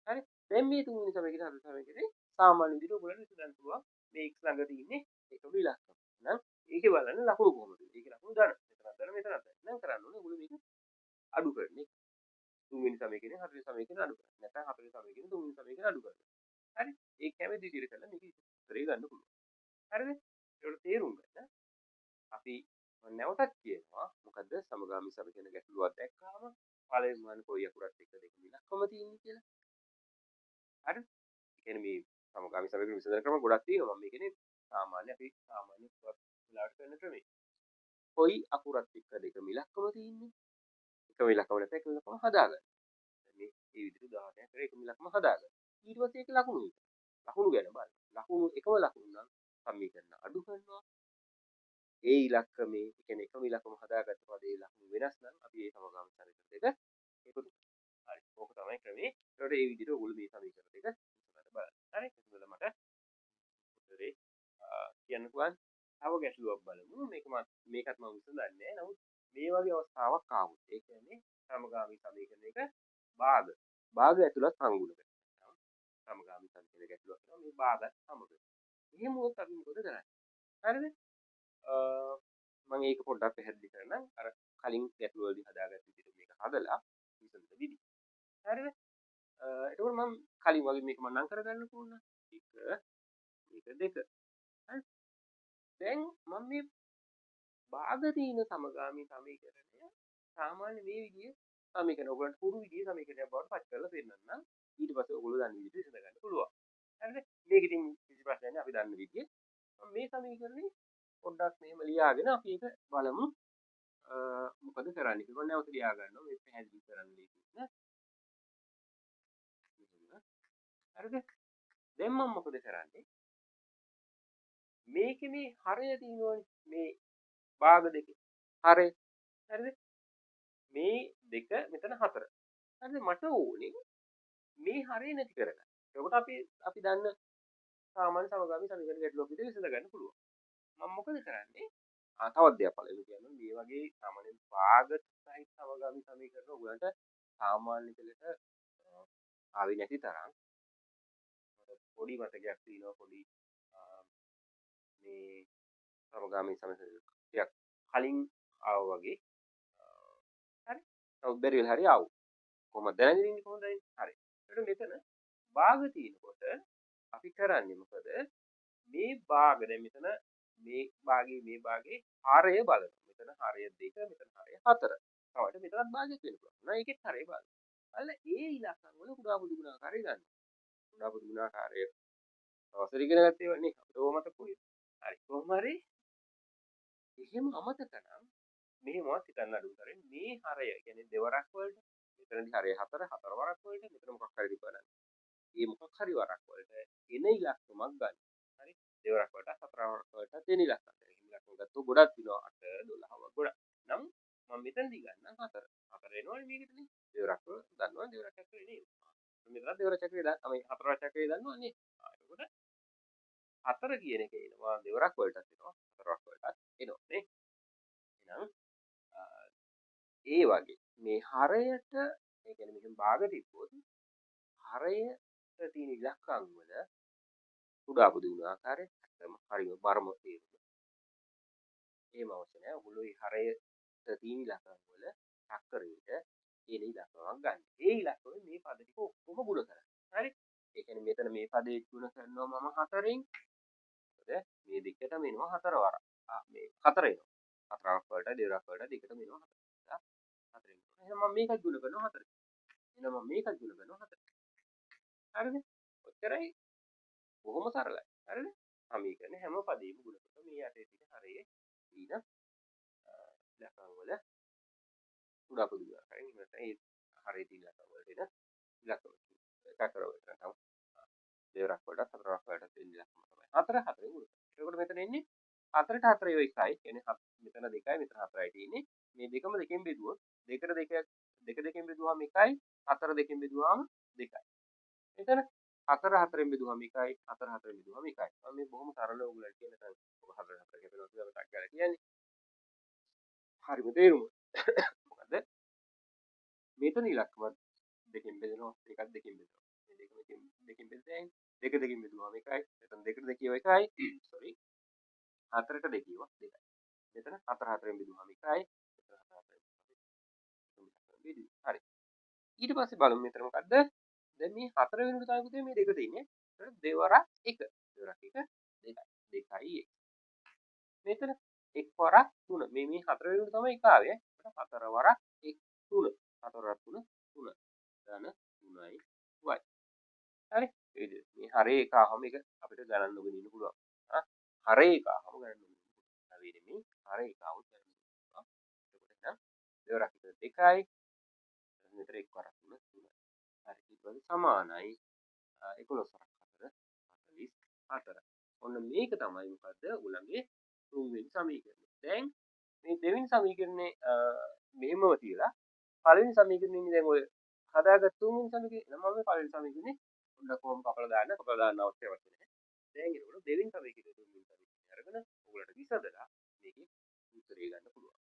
S1: හරි. දැන් මේ තුන්වෙනි සමීකරණය හතරවෙනි සමීකරණේ සාමාන්‍ය විදිහට ඔයගොල්ලෝ විසඳන්න පුළුවන්. මේ x ළඟ තියෙන්නේ එකම ඉලක්කම. එහෙනම් ඒකේ බලන්න ලකුණු කොහොමද? ඒකේ ලකුණු ධන. මෙතනත් ධන. දැන් කරන්න ඕනේ ඔයගොල්ලෝ මේක අඩු කරන්නේ. තුන්වෙනි සමීකරණය හතරවෙනි සමීකරණය අඩු කරන්න. නැත්නම් හතරවෙනි සමීකරණය තුන්වෙනි සමීකරණය අඩු කරන්න. හරි? ඒක කැමති විදිහට කළා මේක උත්තරේ ගන්න පුළුවන්. හරිද? ඒකට තේරුම් ගන්න. අපි නැවතත් කියනවා මොකද්ද සමගාමී සමීකරණ ගැටලුවක් දැක්කාම පළවෙනි මාන කොයි අකුරත් එක්ක දෙක ඉලක්කම තියෙන්නේ කියලා. හරි? ඒ කියන්නේ මේ සමගාමී සමීකරණ විසඳන ක්‍රම ගොඩක් තියෙනවා. මම මේ කියන්නේ සාමාන්‍ය අපි සාමාන්‍ය වෙලාවට කරන ක්‍රමය. කොයි අකුරත් එක්ක දෙකම ඉලක්කම තියෙන්නේ. එකම ඉලක්කම නැත්නම් එකම ඉලක්කම හදාගන්න. මේ විදිහට උදාහරණයක් කරේ එකම ඉලක්කම හදාගන්න. ඊට පස්සේ ඒක ලකුණු විතර. ලකුණු ගැන බලන්න. ලකුණු එකම ලකුණු නම් සමීකරණ අඩු කරනවා. ඒ ඉලක්කමේ ඒ කියන්නේ එකම ඉලක්කම හදාගත්ත පස්සේ ඒ ලකුණු වෙනස් නම් අපි ඒ සමගාමී සමීකරණ දෙක එකතු කරනවා. හරි. ඕක තමයි ක්‍රමේ. ඒකට ඒ විදිහට ඔයගොල්ලෝ මේ සමීකරණ දෙක විසඳන්න බලන්න. හරි. එතකොට මට උත්තරේ කියන්න පුළුවන්. තව ගැටලුවක් බලමු. මේකත් මම විසඳන්නේ නැහැ. නමුත් මේ වගේ අවස්ථාවක් ආවොත් ඒ කියන්නේ සමගාමී සමීකරණයක භාග ඇතුළත් සංගුණ කරනවා. සමගාමී සමීකරණයක ගැටලුවක් කරනවා මේ භාගත් සමග. එහෙම වුණොත් අපි මොකද කරන්නේ? හරිද? මම ඒක පොඩ්ඩක් පැහැදිලි කරනම් අර කලින් ගැටලුව වලදී හදාගත්ත විදිහට මේක හදලා විසඳන විදිහ. හරිද? එතකොට මම කලින් වගේ මේක මම නම් කරගන්න ඕන. 1 මේක 2. හරි? දැන් මම මේ භාග තියෙන සමගාමී සමීකරණය සාමාන්‍ය මේ විදිහේ සමීකරණ ඔයගොල්ලන්ට පුරු විදිහේ සමීකරණයක් බවට පත් කරලා පෙන්නන්නම්. ඊට පස්සේ ඔයගොල්ලෝ දන්න විදිහට විසඳ ගන්න පුළුවන්. හරිද? මේක ඉතින් කිසි ප්‍රශ්නයක් නැහැ අපි දන්න විදිහේ. මම මේ සමීකරණේ පොඩ්ඩක් මෙහෙම ලියාගෙන අපි ඒක බලමු. මොකද කරන්නේ කියලා. මම නැවත ලියා ගන්නවා මේ පැහැදිලි කරන්න ලේසි නේ. හරිද? දැන් මම මොකද කරන්නේ? මේකේ මේ හරය තියෙනවනේ මේ භාග දෙකේ. හරය. හරිද? මේ දෙක මෙතන 4. හරිද? මට ඕනේ මේ හරය නැති කරගන්න. එතකොට අපි දන්න සාමාන්‍ය සමගාමී සමීකරණ ගැටලුවක් විදිහට විසඳ ගන්න පුළුවන්. මම මොකද කරන්නේ? තවත් දෙයක් පළවෙනි කියන්නේ මේ වගේ සාමාන්‍ය භාග සහිත සමගාමී සමීකරණ ඔයගලන්ට සාමාන්‍ය පෙළට ආවේ නැති තරම් පොඩි මතකයක් තියෙනවා පොඩි මේ සමගාමී සමසයක් කලින් ආවා වගේ හරි නමුත් බැරි වෙලා හරි ආවා කොහොමද දැනගෙන ඉන්නේ කොහොමද හරි ඒකට මෙතන භාග තියෙනකොට අපි කරන්නේ මොකද මේ භාග දැන් මෙතන මේ භාගයේ හරය බලනවා මෙතන හරය 2 මෙතන හරය 4 තවට මෙතනත් භාගයක් වෙන්න පුළුවන් නේද ඒකෙත් හරය බලන්න අල්ල ඒ ඉලක්කම් වල කුඩා පොදු ගුණාකාරය ගන්න කුඩා පොදු ගුණාකාරය අවසර ඉගෙන ගත්තේ වනේ අපිට ඕම මතකුයි හරි කොහොම හරි එහෙම අමතක නම් මෙහෙමවත් හිතන්න අඩු කරේ මේ හරය කියන්නේ දෙවරක් වලට මෙතනදී හරය 4 4 වරක් වලට මෙතන මොකක් හරි දීපලන්න මේ මොකක් හරි වරක් වලට එන ඉලක්කමක් ගන්න හරි දෙවරක් වලට 4 වරක් වලට තියෙන ඉලක්කම් එහෙම ඉලක්කම් ගත්තොත් ගොඩක් වෙනවා 8 12 ගොඩක් නම් මම මෙතනදී ගන්න 4 4 එනවනේ මේකටනේ දෙවරක් වල දන්නවා දෙවරක් චක්‍රේ නේද මෙතන දෙවරක් චක්‍රේ මේ 4 වරක් චක්‍රේ දන්නවා නේ එතකොට 4 කියන එක එනවා දෙවරක් වලටත් එනවා 4 වරක් වලටත් එනවා නේ එහෙනම් ඒ වගේ මේ හරයට ඒ කියන්නේ මෙහෙම භාග තිබ්බොත් හරයට තියෙන ඉලක්කම් වල කුඩා පොදු ගුණ ආකාරය හරිම බරම තේරුම එහෙම අවශ්‍ය නැහැ ඔයගොල්ලෝ මේ හරයට තියෙන ඉලක්කම් වල චක්‍රයට තියෙන ඉලක්කමක් ගන්න. ඒ ඉලක්කම මේ පද ටික ඔක්කොම ගුණ කරන්න. හරි? ඒ කියන්නේ මෙතන මේ පදේ ගුණ කරනවා මම 4න්. හරිද? මේ දෙකටම එනවා 4 වරක්. මේ 4 එනවා. 4ක් වලට දෙකක් වලට දෙකටම එනවා 4. 4න්. එහෙනම් මම මේකත් ගුණ කරනවා 4. එහෙනම් මම මේකත් ගුණ කරනවා 4. හරිද? ඔච්චරයි. බොහොම සරලයි. හරිද? සමීකරණ හැම පදේම ගුණ කරලා මේ යටේ තියෙන හරයේ ඊන ඉලක්කම් වල කුඩා පොදු ආකාරයෙන් ඉවරයි. ඒ හරිය තියෙන ඉලක්කම් වලට එන ඉලක්කම චක්‍ර වලට නැත්නම් දෙවරක් වලට හතරක් වලට තියෙන ඉලක්කම තමයි 4 4 ගුණ. එතකොට මෙතන එන්නේ 4ට 4 1යි. කියන්නේ මෙතන 2යි මෙතන 4යි තියෙන්නේ. මේ දෙකම දෙකෙන් බෙදුවොත් දෙකට දෙක දෙකෙන් බෙදුවාම 1යි 4 දෙකෙන් බෙදුවාම 2යි. එතන 4 4ෙන් බෙදුවාම 1යි 4 4ෙන් බෙදුවාම 1යි. මම මේ බොහොම සරල ඔයගොල්ලන්ට කියන තැන ඔබ 4 4 කියනවා කියලා මතක් කරලා කියන්නේ. හරිම තේරුම. මොකද මෙතන ඉලක්කම දෙකෙන් බෙදෙනවා එකක් දෙකෙන් බෙදෙනවා මේ දෙකෙන් බෙදෙන්නේ දෙක දෙකෙන් බෙදුවාම එකයි මෙතන දෙකට දෙකේව එකයි sorry හතරට දෙකේව දෙකයි මෙතන හතර හතරෙන් බෙදුවාම එකයි මෙතන හතර හතරෙන් බෙදුවා හරි ඊට පස්සේ බලමු මෙතන මොකද්ද දැන් මේ හතර වෙනුවට තමයි පුතේ මේ දෙක තියෙන්නේ දෙවරක් එක දෙවරක් එක දෙකයි මෙතන එක් වරක් 3 මේ හතර වෙනුවට තමයි එක ආවේ හතර වරක් 1 3 හතර වරක් 3 3 ධන 3යි y හරි ඒ විදිහට මේ හරේ එක ආවම ඒක අපිට ගණන් නොගෙන ඉන්න පුළුවන් හරේ එක ආවම ගණන් නොගෙන ඉන්න පුළුවන් මේ හරේ එක ආවොත් ගණන් නොගෙන ඉන්න පුළුවන් එතකොට නම් දෙවරක් එක 2යි මෙතන එක් වරක් 3 3යි හරි ඊට පස්සේ සමානයි 11 වරක් 4 44 ඔන්න මේක තමයි මොකද්ද උලංගේ තුන්වෙනි සමීකරණය දැන් මේ දෙවෙනි සමීකරණේ මෙහෙමව තියලා පළවෙනි සමීකරණේ දැන් ඔය හදාගත්තු තුන්වෙනි සමීකරණේ මම මේ පළවෙනි සමීකරණේ පොඩ්ඩක් කොහොම කපලා දාන්න අවශ්‍ය නැහැ. දැන් ඒකට දෙවෙනි සමීකරණේ තුන්වෙනි සමීකරණේ අරගෙන ඔයගලට විසඳලා මේකේ උත්තරේ ගන්න පුළුවන්.